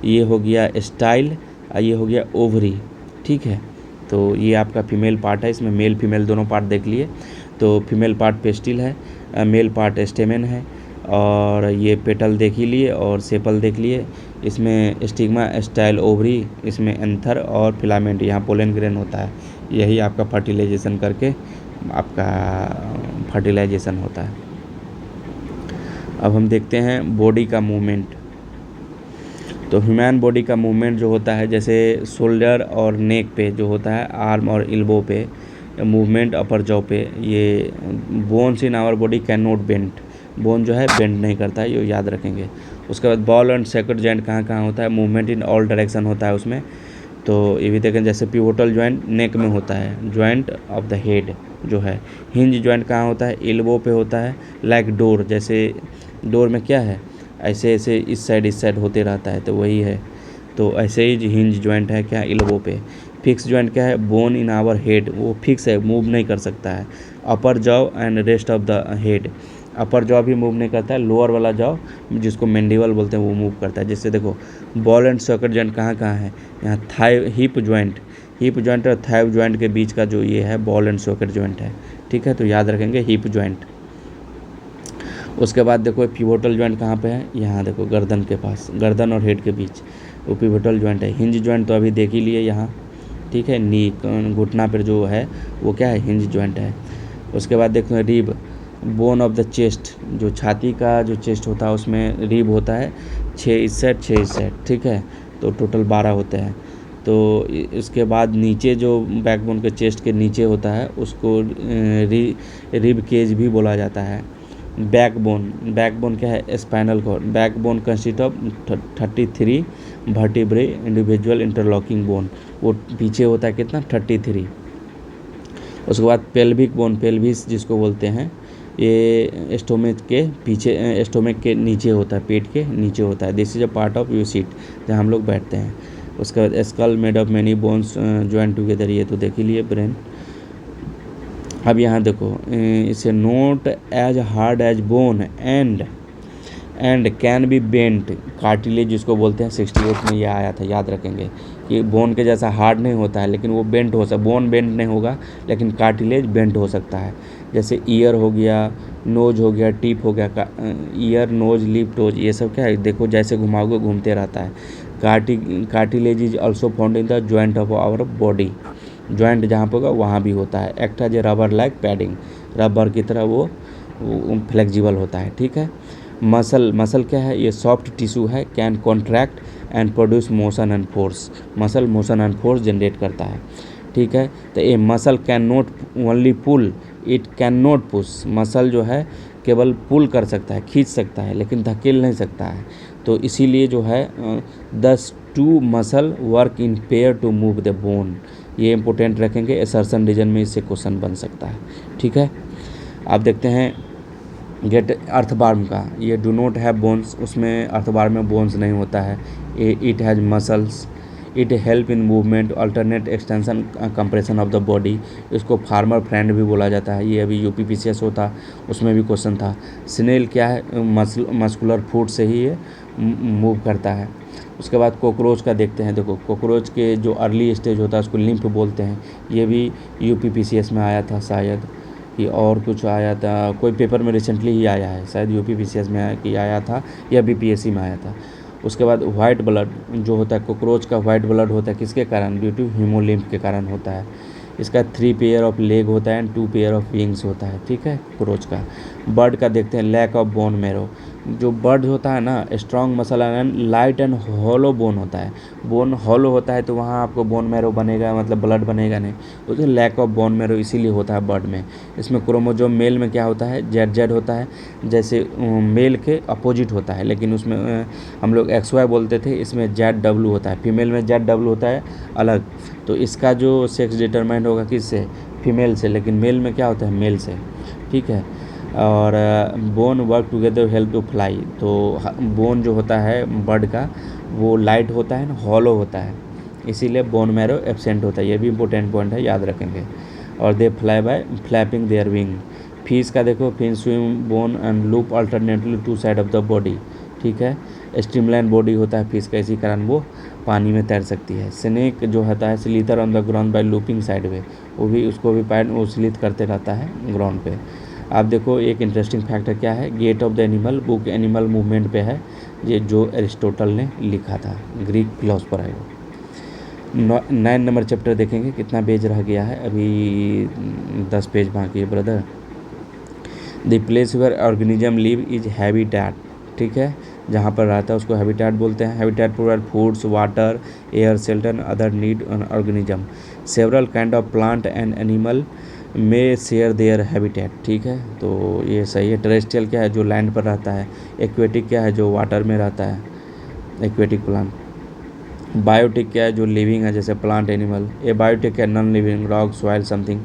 ये हो गया स्टाइल और ये हो गया ओवरी, ठीक है। तो ये आपका फीमेल पार्ट है, इसमें मेल फीमेल दोनों पार्ट देख लिए। तो फीमेल पार्ट पेस्टिल है, मेल पार्ट स्टेमेन है, और ये पेटल देख ही लिए और सेपल देख लिए। इसमें स्टिग्मा, स्टाइल, ओवरी, इसमें एंथर और फिलामेंट, यहाँ पोलन ग्रेन होता है। यही आपका फर्टिलाइजेशन करके आपका फर्टिलाइजेशन होता है। अब हम देखते हैं बॉडी का मूवमेंट। तो ह्यूमन बॉडी का मूवमेंट जो होता है, जैसे शोल्डर और नेक पे जो होता है, आर्म और एल्बो पे मूवमेंट, अपर जॉ पे, ये bones in our body can not bend, bone जो है बेंड नहीं करता है, ये याद रखेंगे। उसके बाद बॉल एंड सैकेट जॉइंट कहाँ कहाँ होता है, मूवमेंट इन ऑल डायरेक्शन होता है उसमें। तो ये भी देखें, जैसे पिवोटल जॉइंट नेक में होता है, जॉइंट ऑफ द हेड जो है। हिंज जॉइंट कहाँ होता है, एल्बो पे होता है, लाइक डोर, जैसे डोर में क्या है ऐसे ऐसे इस साइड होते रहता है, तो वही है। तो ऐसे ही हिंज जॉइंट है क्या, एल्बो पे। फिक्स जॉइंट क्या है, बोन इन आवर हेड, वो फिक्स है, मूव नहीं कर सकता है। अपर jaw and rest of the head, upper jaw भी मूव नहीं करता है, लोअर वाला जॉ जिसको मैंडिबल बोलते हैं वो मूव करता है। जैसे देखो बॉल एंड सॉकेट जॉइंट कहाँ कहाँ है, यहाँ थाई हिप जॉइंट और थाई जॉइंट के बीच का जो ये है बॉल एंड सॉकेट जॉइंट है, ठीक है, तो याद रखेंगे हिप जॉइंट। उसके बाद देखो पिवोटल जॉइंट कहाँ पे है, यहाँ देखो गर्दन के पास, गर्दन और हेड के बीच वो पिवोटल जॉइंट है। हिंज जॉइंट तो अभी देख ही लिए यहाँ, ठीक है, नी घुटना पर जो है वो क्या है, हिंज जॉइंट है। उसके बाद देखो rib, bone of the chest, जो छाती का जो चेस्ट होता है उसमें रिब होता है 6 इस साइड 6 इस साइड, ठीक है, तो टोटल 12 होते हैं। तो इसके बाद नीचे जो बैकबोन के चेस्ट के नीचे होता है उसको रिब केज भी बोला जाता है। बैकबोन, बैकबोन क्या है, spinal cord. Backbone consist of 33 vertebrae individual interlocking bone, वो पीछे होता है कितना, 33। उसके बाद पेल्विक बोन, पेल्विस जिसको बोलते हैं, ये स्टोमक के पीछे, स्टोमक के नीचे होता है, पेट के नीचे होता है। This is a part of you seat, जहाँ हम लोग बैठते हैं। उसके बाद skull made of many bones join together, ये तो देख ही लिए ब्रेन। अब यहाँ देखो इसे note as hard as bone and can be bent, cartilage जिसको बोलते हैं, 68 में ये आया था, याद रखेंगे कि बोन के जैसा हार्ड नहीं होता है लेकिन वो बेंट हो सकता, बोन बेंट नहीं होगा लेकिन कार्टिलेज बेंट हो सकता है। जैसे ईयर हो गया, नोज हो गया, टिप हो गया, ईयर नोज लिप टोज, ये सब क्या है, देखो जैसे घुमाओगे घूमते रहता है। Cartilage is also found in the joint of our body, joint जहाँ पे होगा वहाँ भी होता है। Act as a rubber like padding, rubber की तरह वो फ्लेक्सिबल होता है, ठीक है। मसल क्या है, ये सॉफ्ट टिश्यू है, can contract and produce motion and force, muscle motion and force generate करता है, ठीक है। तो ये muscle can not only pull, it can not push, muscle जो है केवल पुल कर सकता है, खींच सकता है, लेकिन धकेल नहीं सकता है। तो इसीलिए जो है 2 muscle work in pair to move the bone, ये इंपॉर्टेंट रखेंगे, असर्शन रीजन में इससे क्वेश्चन बन सकता है, ठीक है। आप देखते हैं गेट अर्थबार्म का, ये डू नॉट हैव बोन्स, उसमें अर्थबार्म में बोन्स नहीं होता है। It has muscles, it help in movement, alternate extension compression of the body, इसको फार्मर फ्रेंड भी बोला जाता है। ये अभी UPPCS होता उसमें भी क्वेश्चन था। स्नेल क्या है, मस्कुलर फूड से ही ये मूव करता है। उसके बाद कॉकरोच का देखते हैं, देखो कॉकरोच के जो अर्ली स्टेज होता है उसको लिम्फ बोलते हैं, ये भी UPPCS में आया था शायद, कि और कुछ आया था, कोई पेपर में रिसेंटली ही आया है, शायद UPPCS में कि आया था या BPSC में आया था। उसके बाद वाइट ब्लड जो होता है, कॉकरोच का वाइट ब्लड होता है किसके कारण, ड्यू टू हीमोलिम्फ के कारण होता है। इसका 3 पेयर ऑफ लेग होता है एंड 2 पेयर ऑफ विंग्स होता है, ठीक है, कॉकरोच का। बर्ड का देखते हैं, लैक ऑफ बोन मैरो, जो बर्ड होता है ना, strong muscle and light and hollow bone होता है। बोन हॉलो होता है तो वहाँ आपको बोन मैरो बनेगा, मतलब ब्लड बनेगा नहीं, तो लैक ऑफ बोन मैरो इसीलिए होता है बर्ड में। इसमें क्रोमोजोम मेल में क्या होता है, जेड होता है, जैसे मेल के अपोजिट होता है, लेकिन उसमें हम लोग XY बोलते थे, इसमें ZW होता है। फीमेल में ZW होता है अलग, तो इसका जो सेक्स डिटरमाइंड होगा किससे, फीमेल से, लेकिन मेल में क्या होता है, मेल से, ठीक है। और bone work together help to fly, तो बोन जो होता है बर्ड का वो लाइट होता है ना, हॉलो होता है, इसीलिए बोन मैरो एब्सेंट होता है, ये भी इंपॉर्टेंट पॉइंट है, याद रखेंगे। और they fly by flapping their wing. Fish का देखो, fin swim bone and loop alternately 2 side of the body, ठीक है। स्ट्रीमलाइन बॉडी होता है फिश का, इसी कारण वो पानी में तैर सकती है। स्नेक जो होता है slither on the ground by looping side way, वो भी उसको भी पैर वो स्लीथ करते रहता है ग्राउंड पे। आप देखो एक इंटरेस्टिंग फैक्टर क्या है, gait of the animal book animal movement पे है, ये जो एरिस्टोटल ने लिखा था, ग्रीक फिलोसफर है वो। 9 नंबर चैप्टर देखेंगे, कितना पेज रह गया है, अभी 10 पेज बाकी है brother. The place where organism live is habitat, ठीक है, जहाँ पर रहता है उसको हैबिटेट बोलते हैं। Habitat provide foods, water, air, shelter, other need organism. Several kind of plant and animal में शेयर देयर हैबिटेट, ठीक है, तो ये सही है। टेरेस्ट्रियल क्या है, जो लैंड पर रहता है। एक्वेटिक क्या है, जो वाटर में रहता है, एक्वेटिक प्लांट। बायोटिक क्या है, जो लिविंग है, जैसे प्लांट, एनिमल। ए बायोटिक है, non living, rock, soil, something.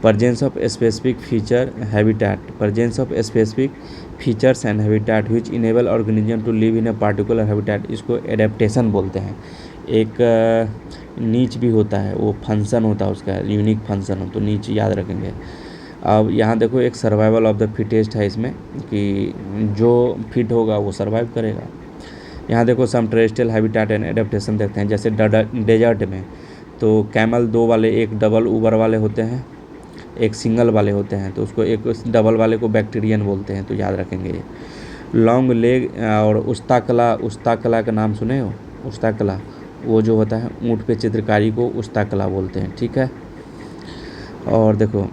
presence of specific feature habitat, presence of specific features and habitat which enable organism to live in a particular habitat, इसको adaptation बोलते हैं। एक नीच भी होता है, वो फंक्शन होता है उसका, यूनिक फंक्शन हो, तो नीच याद रखेंगे। अब यहाँ देखो एक सर्वाइवल ऑफ द फिटेस्ट है इसमें, कि जो फिट होगा वो सर्वाइव करेगा। यहाँ देखो सम टेरेस्ट्रियल हैबिटेट एंड एडेप्टेशन देखते हैं, जैसे डेजर्ट में तो कैमल 2 वाले, एक डबल ऊबर वाले होते हैं, एक सिंगल वाले होते हैं, तो उसको एक डबल वाले को बैक्टीरियन बोलते हैं, तो याद रखेंगे ये। लॉन्ग लेग और उस्ता कला का नाम सुने हो? उस्ता कला वो जो होता है ऊँट पे चित्रकारी को उस्ता कला बोलते हैं, ठीक है। और देखो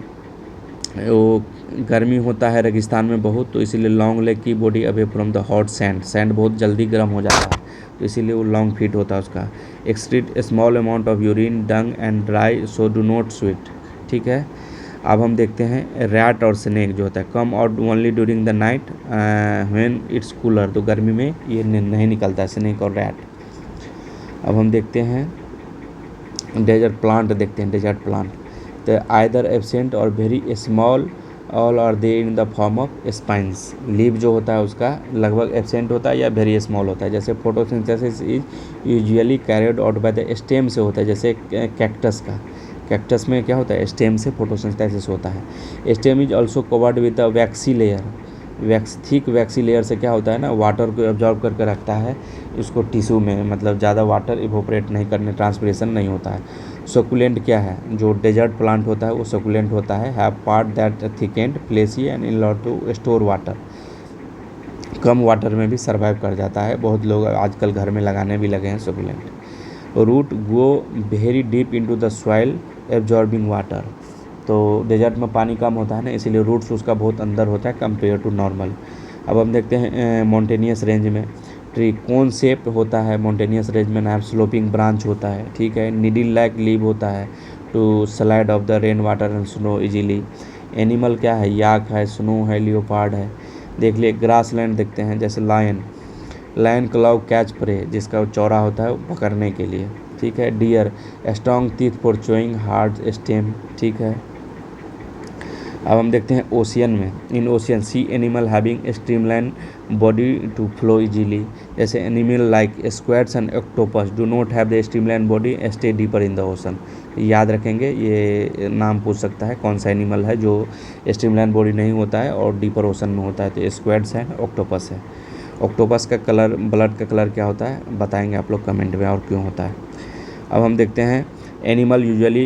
वो गर्मी होता है रेगिस्तान में बहुत, तो इसीलिए लॉन्ग लेग की body away from the hot sand बहुत जल्दी गर्म हो जाता है, तो इसीलिए वो लॉन्ग फीट होता है उसका। Excrete small amount of urine Dang and dry so do not sweet, ठीक है। अब हम देखते हैं रैट और स्नेक जो होता है come out only during the night when it's cooler, तो गर्मी में ये नहीं निकलता है स्नेक और रैट। अब हम देखते हैं डेजर्ट प्लांट, देखते हैं डेजर्ट प्लांट, तो either absent or very small all are they in the form of spines. Leave जो होता है उसका लगभग एब्सेंट होता है या वेरी स्मॉल होता है। जैसे photosynthesis is usually carried out by the stem से होता है, जैसे कैक्टस में क्या होता है स्टेम से फोटोसिंथेसिस होता है। Stem is also covered with the waxy layer, thick waxy layer से क्या होता है ना वाटर को एब्जॉर्ब करके रखता है इसको टिश्यू में, मतलब ज़्यादा वाटर इवोपरेट नहीं करने, ट्रांसपिरेशन नहीं होता है। सकुलेंट क्या है, जो डेजर्ट प्लांट होता है वो सकुलेंट होता है, have part that thickened fleshy and in lot to store water, कम वाटर में भी सर्वाइव कर जाता है। बहुत लोग आजकल घर में लगाने भी लगे हैं succulent. Root go very deep into the soil absorbing water, तो डेजर्ट में पानी कम होता है ना, इसीलिए रूट्स उसका बहुत अंदर होता है कंपेयर टू नॉर्मल। अब हम देखते हैं माउंटेनियस रेंज में ट्री कौन शेप होता है, माउंटेनियस रेंज में ना स्लोपिंग ब्रांच होता है, ठीक है। नीडल लाइक लीव होता है to slide off the rain water and snow easily. Animal क्या है, याक है, स्नो है, लियोपार्ड है। देख लिए ग्रास लैंड देखते हैं, जैसे लायन क्लाउ कैच प्रे, जिसका चौड़ा होता है वो पकड़ने के लिए, ठीक है। Deer strong teeth for chewing hard stem, ठीक है। अब हम देखते हैं ओशियन में, in ocean sea animal having streamline body to flow easily, जैसे animal like squids and octopus do not have the streamline body stay deeper in the ocean. याद रखेंगे, ये नाम पूछ सकता है कौन सा एनिमल है जो स्ट्रीमलाइन बॉडी नहीं होता है और डीपर ओशन में होता है, तो स्क्वैड्स है, ऑक्टोपस है। ऑक्टोपस का कलर, ब्लड का कलर क्या होता है बताएंगे आप लोग कमेंट में और क्यों होता है। अब हम देखते हैं animal usually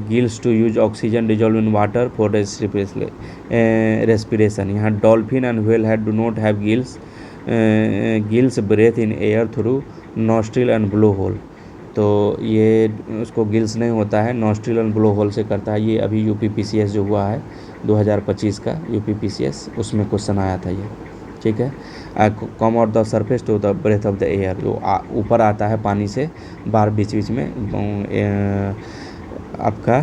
gills to use oxygen dissolve in water for respiration. यहाँ dolphin and whale head do not have gills breathe in air through nostril and blow hole, तो ये उसको गिल्स नहीं होता है, नॉस्ट्रिल एंड ब्लो होल से करता है। ये अभी यूपीपीसीएस जो हुआ है 2025 का यूपीपीसीएस, उसमें क्वेश्चन आया था ये, ठीक है। Come out the surface to the breath of the air, जो ऊपर आता है पानी से बाहर बीच बीच में आपका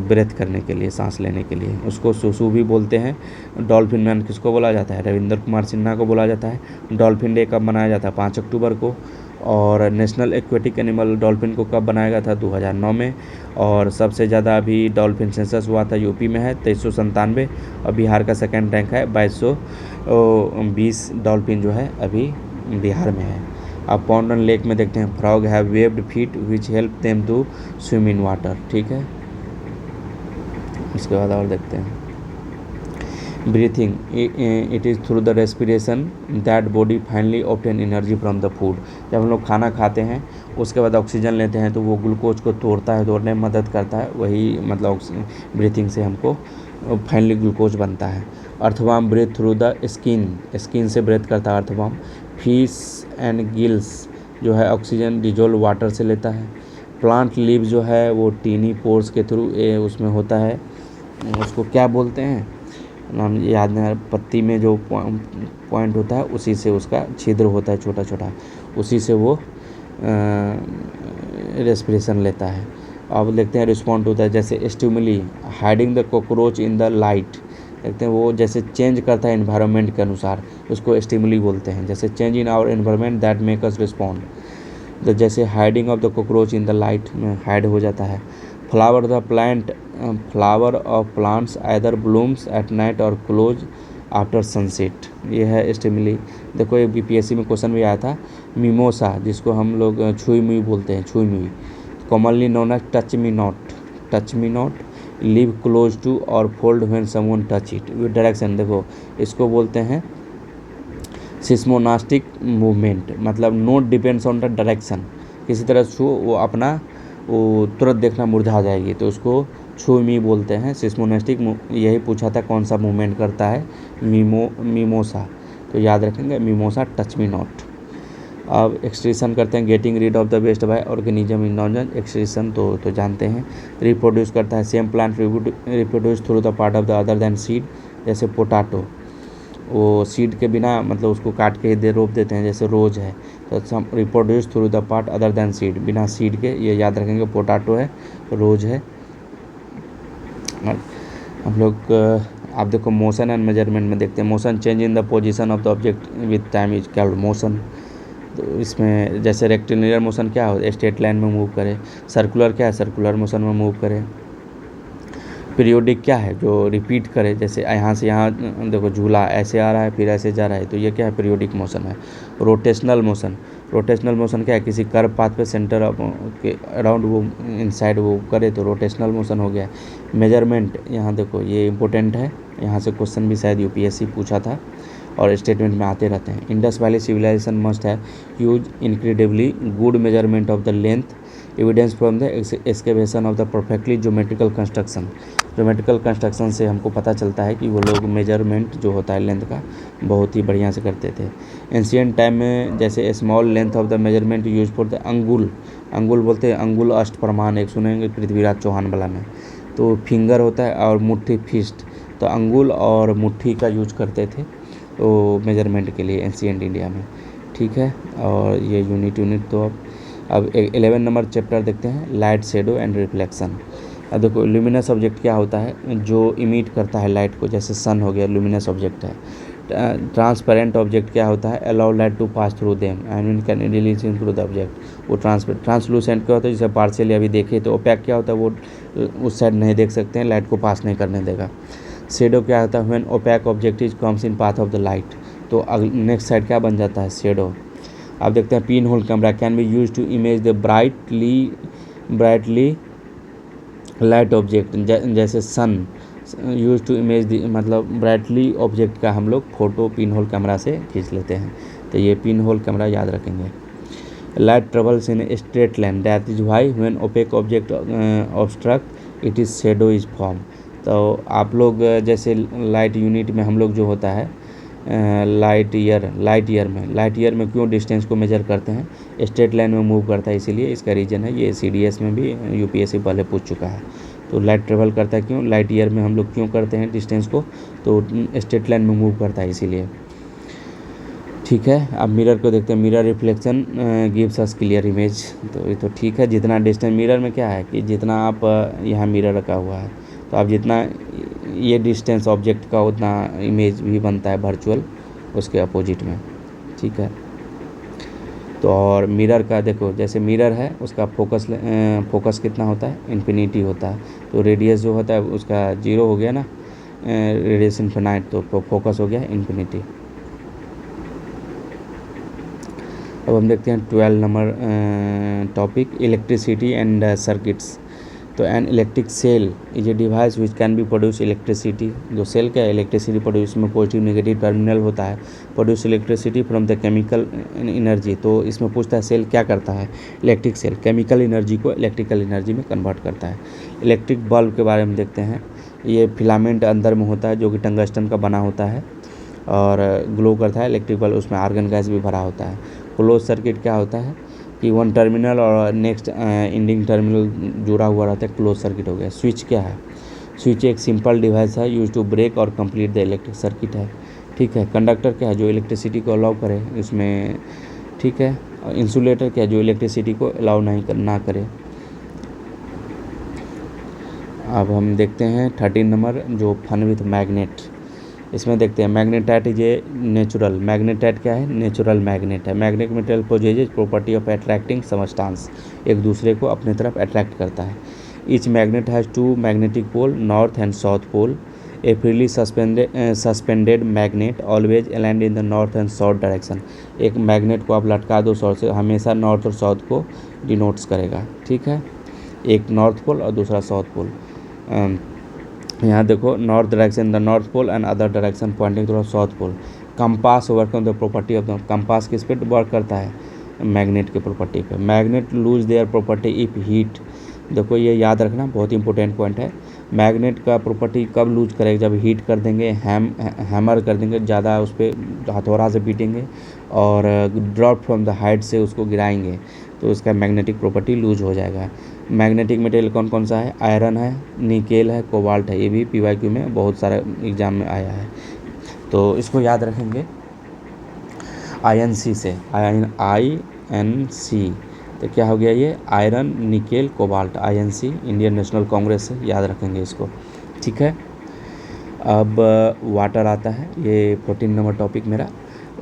ब्रेथ करने के लिए, सांस लेने के लिए, उसको सुसु भी बोलते हैं। डॉल्फिन मैन किसको बोला जाता है, रविंद्र कुमार सिन्हा को बोला जाता है। डॉल्फिन डे कब मनाया जाता है 5 अक्टूबर को। और नेशनल एक्वेटिक एनिमल डॉल्फिन को कब बनाया गया था 2009 में। और सबसे ज़्यादा अभी डॉल्फिन सेंसस हुआ था यूपी में है 2397, और बिहार का सेकंड रैंक है 2220 डॉल्फिन जो है अभी बिहार में है। अब पॉन्ड एंड लेक में देखते हैं frog have webbed feet which help them to swim in water, ठीक है। इसके बाद और देखते हैं breathing, it is through the respiration that body finally obtain energy from the food. जब हम लोग खाना खाते हैं उसके बाद ऑक्सीजन लेते हैं तो वो ग्लूकोज को तोड़ने में मदद करता है, वही मतलब ब्रीथिंग से हमको फाइनली ग्लूकोज बनता है। Earthworm breathe through the skin से ब्रीथ करता है अर्थवर्म। फिश एंड गिल्स जो है ऑक्सीजन डिजोल्व वाटर से लेता है। प्लांट लीव जो है वो टीनी पोर्स के थ्रू उसमें होता है, उसको क्या बोलते हैं नाम याद नहीं, पत्ती में जो पॉइंट होता है उसी से उसका छिद्र होता है छोटा छोटा, उसी से वो रेस्पिरेशन लेता है। अब देखते हैं रिस्पॉन्ड होता है, जैसे stimuli hiding the cockroach in the light, देखते हैं वो जैसे चेंज करता है एनवायरनमेंट के अनुसार, उसको स्टिमुली बोलते हैं। जैसे change in our environment that make us respond, तो जैसे hiding of the cockroach in the light में हाइड हो जाता है। Flower of plants either blooms at night or close after sunset, ये है स्टिमुली। देखो ये बीपीएससी में क्वेश्चन भी आया था। मिमोसा जिसको हम लोग छुई मुई बोलते हैं, छुई मुई, commonly known as touch me not, leaf close to और fold when someone touch it with direction. देखो इसको बोलते हैं सिस्मोनास्टिक मूवमेंट, मतलब not depends on the direction, किसी तरह छू वो अपना वो तुरंत देखना मुरझा जाएगी, तो उसको छुमी बोलते हैं। सिस्मोनेस्टिक यही पूछा था कौन सा मूवमेंट करता है, मिमोसा, तो याद रखेंगे मिमोसा टच मी नॉट। अब एक्सट्रीशन करते हैं, getting rid of the waste by organism in known excretion तो जानते हैं। रिप्रोड्यूस करता है, some plant reproduce through the part of the other than seed, जैसे पोटाटो, वो सीड के बिना मतलब उसको काट के रोप देते हैं, जैसे रोज है, तो reproduce through the part other than seed, बिना सीड के, ये याद रखेंगे, पोटाटो है, रोज है। हम लोग आप देखो मोशन एंड मेजरमेंट में देखते हैं, motion change in the position of the object with time is called motion. तो इसमें जैसे रेक्टिलिनियर मोशन क्या हो, स्ट्रेट लाइन में मूव करे, सर्कुलर क्या है, सर्कुलर मोशन में मूव करे। पीरियोडिक क्या है, जो रिपीट करे, जैसे यहाँ से यहाँ देखो झूला ऐसे आ रहा है फिर ऐसे जा रहा है, तो ये क्या है, पीरियोडिक मोशन है। रोटेशनल मोशन, रोटेशनल मोशन क्या है, किसी कर्व पाथ पे सेंटर के अराउंड वो इनसाइड वो करे तो रोटेशनल मोशन हो गया। मेजरमेंट, यहाँ देखो ये इंपॉर्टेंट है, यहाँ से क्वेश्चन भी शायद यूपीएससी पूछा था और स्टेटमेंट में आते रहते हैं। इंडस वैली सिविलाइजेशन मस्ट है use incredibly good measurement of the length, evidence from the excavation of the perfectly geometrical construction. Geometrical construction से हमको पता चलता है कि वो लोग मेजरमेंट जो होता है लेंथ का बहुत ही बढ़िया से करते थे। एंशियंट टाइम में जैसे small length of the measurement use for the अंगुल, अंगुल बोलते हैं, अंगुल अष्ट प्रमाण एक सुनेंगे पृथ्वीराज चौहान वाला में, तो फिंगर होता है और मुट्ठी फिस्ट, तो अंगुल और मुट्ठी का यूज करते थे तो मेजरमेंट के लिए एंशियंट इंडिया में, ठीक है। और ये यूनिट तो अब 11 नंबर चैप्टर देखते हैं, लाइट शेडो एंड रिफ्लेक्शन। अब देखो ल्यूमिनस ऑब्जेक्ट क्या होता है, जो इमिट करता है लाइट को, जैसे सन हो गया ल्यूमिनस ऑब्जेक्ट है। ट्रांसपेरेंट ऑब्जेक्ट क्या होता है, allow light to pass through them and can release in through the object. वो ट्रांसलूसेंट क्या होता है, जैसे पार्शियली अभी देखे, तो ओपैक क्या होता है, वो उस साइड नहीं देख सकते हैं, लाइट को पास नहीं करने देगा। शेडो क्या होता है, when opaque object is comes in path of the light, तो नेक्स्ट साइड क्या बन जाता है, शेडो। आप देखते हैं pin hole camera can be use to image the brightly light object, जैसे sun use to image the मतलब ब्राइटली ऑब्जेक्ट का हम लोग फोटो पिन होल कैमरा से खींच लेते हैं, तो ये पिन होल कैमरा याद रखेंगे। Light travels in straight line, that is why when opaque object obstruct it is shadow is form. तो आप लोग जैसे लाइट यूनिट में हम लोग जो होता है लाइट ईयर में क्यों डिस्टेंस को मेजर करते हैं, स्ट्रेट लाइन में मूव करता है, इसीलिए इसका रीजन है, ये सीडीएस में भी यूपीएससी पहले पूछ चुका है। तो लाइट ट्रेवल करता है क्यों, लाइट ईयर में हम लोग क्यों करते हैं डिस्टेंस को, तो स्ट्रेट लाइन में मूव करता है इसीलिए, ठीक है। अब मिरर को देखते हैं, mirror reflection gives us clear image, तो ये तो ठीक है। जितना डिस्टेंस मिरर में क्या है कि जितना आप यहाँ मिरर रखा हुआ है, तो आप जितना ये डिस्टेंस ऑब्जेक्ट का उतना इमेज भी बनता है वर्चुअल उसके अपोजिट में, ठीक है। तो और मिरर का देखो, जैसे मिरर है उसका फोकस कितना होता है, इन्फिनिटी होता है, तो रेडियस जो होता है उसका 0 हो गया ना, रेडियस इन्फिनाइट, तो फोकस हो गया इन्फिनिटी। अब हम देखते हैं 12 number topic, electricity and circuits. तो an electric cell is a device which can be produce electricity, जो सेल क्या है इलेक्ट्रिसिटी प्रोड्यूस में पॉजिटिव नेगेटिव टर्मिनल होता है, produce electricity from the chemical energy. तो इसमें पूछता है सेल क्या करता है, इलेक्ट्रिक सेल केमिकल एनर्जी को इलेक्ट्रिकल एनर्जी में कन्वर्ट करता है। इलेक्ट्रिक बल्ब के बारे में देखते हैं, ये फिलामेंट अंदर में होता है जो कि टंगस्टन का बना होता है और ग्लो करता है। इलेक्ट्रिक बल्ब उसमें आर्गन गैस भी भरा होता है। क्लोज सर्किट क्या होता है कि वन टर्मिनल और नेक्स्ट एंडिंग टर्मिनल जुड़ा हुआ रहता है, क्लोज सर्किट हो गया। स्विच क्या है, स्विच एक सिंपल डिवाइस है यूज टू ब्रेक और कंप्लीट द इलेक्ट्रिक सर्किट है, ठीक है। कंडक्टर क्या है, जो इलेक्ट्रिसिटी को अलाउ करे इसमें, ठीक है। इंसुलेटर क्या है, जो इलेक्ट्रिसिटी को अलाउ ना करे। अब हम देखते हैं 13 नंबर जो फन विथ मैग्नेट, इसमें देखते हैं magnetite is a natural, magnetite क्या है, नेचुरल मैग्नेट है। Magnetic material possesses property of attracting substance, एक दूसरे को अपने तरफ अट्रैक्ट करता है। Each magnet has 2 magnetic pole, north and south pole. A freely suspended magnet always aligned in the north and south direction, एक magnet को आप लटका दो सौ से, हमेशा नॉर्थ और साउथ को डिनोट्स करेगा, ठीक है। एक नॉर्थ पोल और दूसरा साउथ पोल। यहाँ देखो north direction the north pole and other direction pointing to south pole. Compass work on the property of the, compass किस पे वर्क करता है, मैग्नेट के प्रॉपर्टी पे। Magnet lose their property if heat, देखो ये याद रखना, बहुत इंपॉर्टेंट पॉइंट है। मैग्नेट का प्रॉपर्टी कब लूज करेगा, जब हीट कर देंगे, हैमर कर देंगे, ज़्यादा उस पर हथौड़ा से पीटेंगे और ड्रॉप फ्रॉम द हाइट से उसको गिराएंगे तो उसका मैग्नेटिक प्रॉपर्टी लूज हो जाएगा। मैग्नेटिक मटेरियल कौन कौन सा है, आयरन है, निकेल है, कोबाल्ट है। ये भी PYQ में बहुत सारा एग्जाम में आया है, तो इसको याद रखेंगे INC से, INC। तो क्या हो गया ये, iron, nickel, cobalt, INC, Indian national Congress से, याद रखेंगे इसको, ठीक है। अब वाटर आता है, ये 14 नंबर टॉपिक मेरा।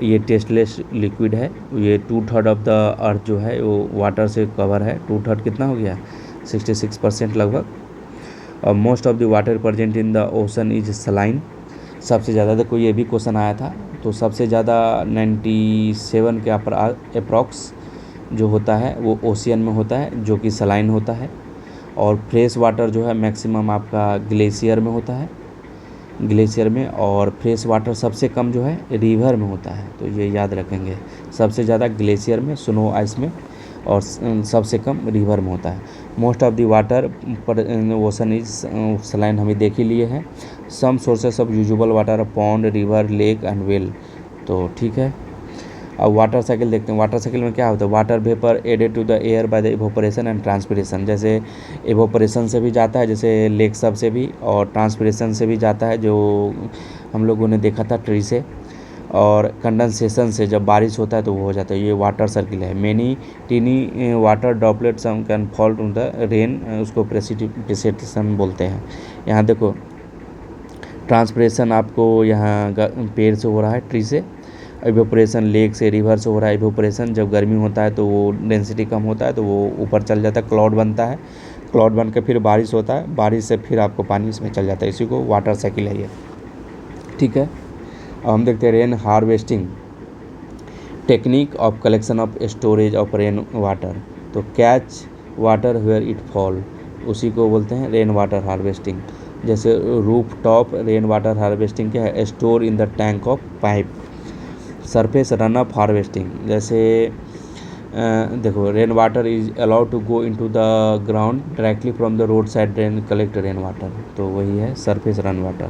ये टेस्टलेस लिक्विड है, ये 2/3 ऑफ द अर्थ जो है वो वाटर से कवर है। 2/3 कितना हो गया, 66% लगभग। और most of the water present in the ocean is saline. सबसे ज़्यादा, देखो ये भी क्वेश्चन आया था, तो सबसे ज़्यादा 97 के अप्रॉक्स जो होता है वो ओशियन में होता है, जो कि सलाइन होता है। और फ्रेश वाटर जो है मैक्सिमम आपका ग्लेशियर में होता है, ग्लेशियर में। और फ्रेश वाटर सबसे कम जो है रिवर में होता है, तो ये याद रखेंगे, सबसे ज़्यादा ग्लेशियर में, स्नो आइस में, और सबसे कम रिवर में होता है। मोस्ट ऑफ द वाटर पर ओशन इज सलाइन, हमें देख ही लिए हैं। Some sources of usual water, pond, river, lake and well, तो ठीक है। अब वाटर साइकिल देखते हैं। वाटर साइकिल में क्या होता है, water vapour added to the air by the evaporation and transpiration. जैसे इवोपरेशन से भी जाता है, जैसे लेक सब से भी, और ट्रांसपिरेशन से भी जाता है, जो हम लोगों ने देखा था ट्री से। और कंडेंसेशन से, जब बारिश होता है तो वो हो जाता है। ये वाटर सर्किल है। Many tiny water droplet some can fall to the rain, उसको प्रेसिपिटेशन बोलते हैं। यहाँ देखो ट्रांसपिरेशन आपको यहाँ पेड़ से हो रहा है, ट्री से। इवेपोरेशन लेक से, रिवर से हो रहा है। इवेपोरेशन जब गर्मी होता है तो वो डेंसिटी कम होता है तो वो ऊपर चल जाता है, क्लाउड बनता है। क्लाउड बन के फिर बारिश होता है, बारिश से फिर आपको पानी इसमें चल जाता है। इसी को वाटर साइकिल है ये, ठीक है। अब हम देखते हैं rain harvesting, technique of collection of storage of rain water. तो catch water where it fall, उसी को बोलते हैं रेन वाटर हार्वेस्टिंग। जैसे roof top rain water harvesting क्या है, store in the tank of pipe. Surface run up harvesting, जैसे देखो rain water is allowed to go into the ground directly from the road side drain collect rain water, तो वही है surface run water.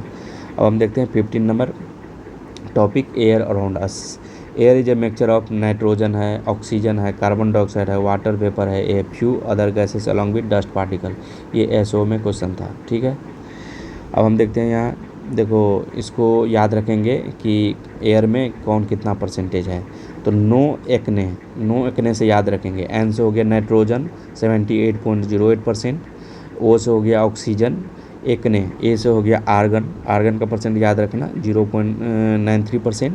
अब हम देखते हैं 15 number topic, air around us. Air is a mixture of nitrogen है, oxygen है, carbon dioxide है, वाटर वेपर है, a few other gases along with dust particle. ये SO में क्वेश्चन था, ठीक है। अब हम देखते हैं यहाँ, देखो इसको याद रखेंगे कि एयर में कौन कितना परसेंटेज है। तो नो एक्ने से याद रखेंगे। N से हो गया नाइट्रोजन 78.08%, O से हो गया ऑक्सीजन, एक्ने, A से हो गया आर्गन का परसेंट याद रखना 0.93%,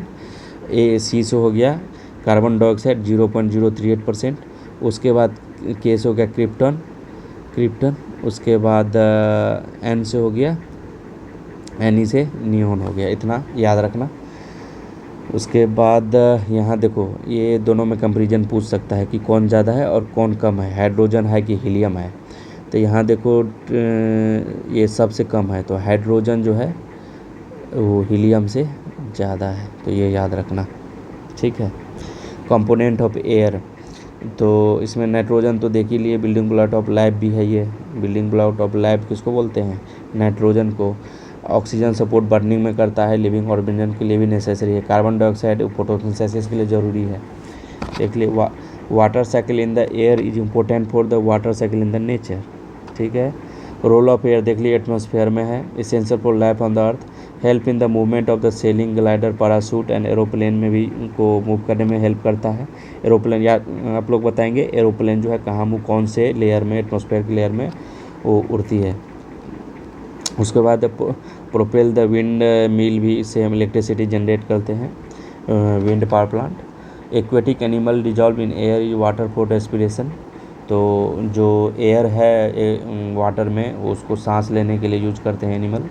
C से हो गया कार्बन डाइऑक्साइड 0.038%। उसके बाद K से हो गया क्रिप्टन, उसके बाद N से हो गया, NE से नियोन हो गया, इतना याद रखना। उसके बाद यहाँ देखो ये दोनों में कंपैरिजन पूछ सकता है कि कौन ज़्यादा है और कौन कम है, हाइड्रोजन है कि हीलियम है। तो यहाँ देखो ये सबसे कम है, तो हाइड्रोजन जो है वो हीलियम से ज़्यादा है, तो ये याद रखना, ठीक है। कंपोनेंट ऑफ एयर, तो इसमें नाइट्रोजन तो देख ही लिए, बिल्डिंग ब्लॉक ऑफ लाइफ भी है ये। बिल्डिंग ब्लॉक ऑफ लाइफ किसको बोलते हैं, नाइट्रोजन को। ऑक्सीजन सपोर्ट बर्निंग में करता है, लिविंग ऑर्गेनिज्म के लिए भी नेसेसरी है। कार्बन डाइऑक्साइड फोटोसिंथेसिस के लिए ज़रूरी है। देख लिए water cycle in the air is important for the water cycle in the nature, ठीक है। रोल ऑफ एयर देख लिए एटमॉस्फेयर में है, essential for life on the earth, help in the movement of the selling, glider, parachute and aeroplane में भी उनको move करने में हेल्प करता है। एरोप्लेन या आप लोग बताएंगे एरोप्लेन जो है कहाँ मूव, कौन से लेयर में, एटमॉस्फेयर की लेयर में वो उड़ती है। उसके बाद प्रोपेल द विंड मिल भी, इससे हम इलेक्ट्रिसिटी जनरेट करते हैं, wind power plant. Aquatic animal dissolve in air water for respiration, तो जो एयर है वाटर में उसको सांस लेने के लिए यूज करते हैं एनिमल।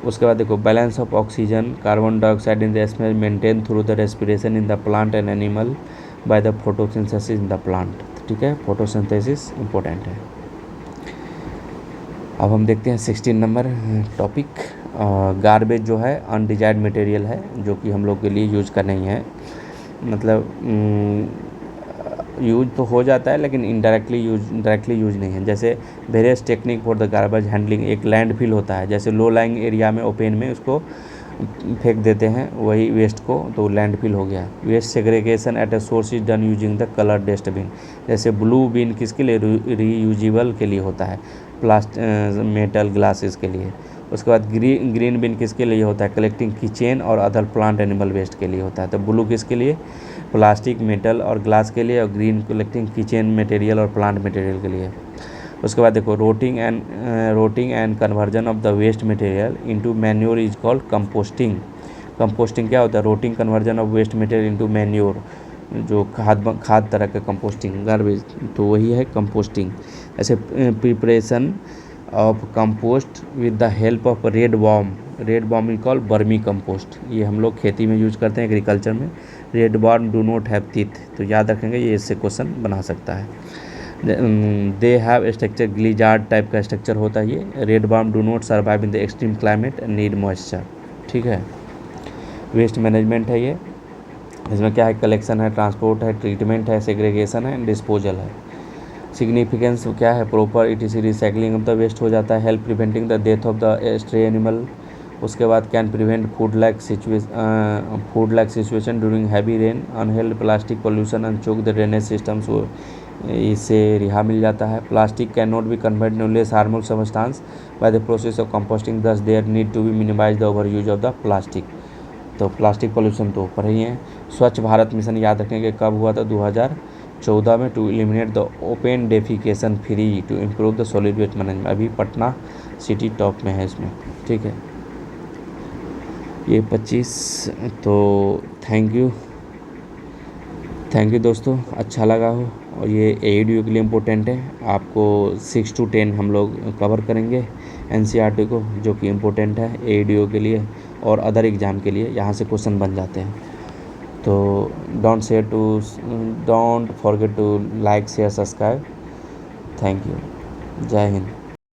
उसके बाद देखो balance of oxygen, carbon dioxide in the atmosphere maintain through the respiration in the plant and animal by the photosynthesis in the plant, ठीक है। फोटोसिंथेसिस इंपॉर्टेंट है। अब हम देखते हैं 16 नंबर टॉपिक, गार्बेज जो है अनडिजायर्ड मटेरियल है, जो कि हम लोग के लिए यूज का नहीं है। मतलब यूज तो हो जाता है लेकिन डायरेक्टली यूज नहीं है। जैसे various technique for the garbage handling, एक लैंडफिल होता है, जैसे लो लाइंग एरिया में ओपन में उसको फेंक देते हैं वही वेस्ट को, तो लैंडफिल हो गया। Waste segregation at a source is done using the colour dustbin, जैसे ब्लू बिन किसके लिए, रीयूजेबल के लिए होता है, मेटल ग्लासेस के लिए। उसके बाद ग्रीन बिन किसके लिए होता है, कलेक्टिंग किचन और अदर प्लांट एनिमल वेस्ट के लिए होता है। तो ब्लू किसके लिए, प्लास्टिक मेटल और ग्लास के लिए, और ग्रीन कलेक्टिंग किचन मटेरियल और प्लांट मटेरियल के लिए। उसके बाद देखो rotting and conversion of the waste material into manure is called composting. Composting क्या होता है, rotting conversion of waste material into manure, जो खाद तरह का कंपोस्टिंग गार्बेज, तो वही है कंपोस्टिंग। ऐसे preparation of compost with the help of red worm is called vermicompost. ये हम लोग खेती में यूज करते हैं, एग्रीकल्चर में। Red worm do not have teeth, तो याद रखेंगे, ये इससे क्वेश्चन बना सकता है। They have structure, gizzard type का स्ट्रक्चर होता है ये। Red worm do not survive in the extreme climate, need moisture. ठीक है, वेस्ट मैनेजमेंट है ये। इसमें क्या है, कलेक्शन है, ट्रांसपोर्ट है, ट्रीटमेंट है, सेग्रीगेशन है, डिस्पोजल है। सिग्निफिकेंस क्या है, proper etc recycling of the waste हो जाता है, help preventing the death of the stray animal. उसके बाद can prevent flood like situation during heavy rain, unheld plastic pollution and choke the drainage systems, इससे रिहा मिल जाता है। Plastic can not be convert no less harmful substance by the process of composting, thus there need to be minimise the over use of the plastic. तो plastic pollution तो ऊपर ही है। स्वच्छ भारत मिशन याद रखेंगे कब हुआ था, 2014 में, to eliminate the open defecation free to improve the solid waste management. अभी पटना सिटी टॉप में है इसमें। ठीक है, ये 25। तो थैंक यू दोस्तों, अच्छा लगा हो। और ये एडीओ के लिए इम्पोर्टेंट है, आपको 6 to 10 हम लोग कवर करेंगे एनसीईआरटी को, जो कि इम्पोर्टेंट है एडीओ के लिए और अदर एग्ज़ाम के लिए, यहाँ से क्वेश्चन बन जाते हैं। तो don't forget to like share subscribe. Thank you, जय हिंद।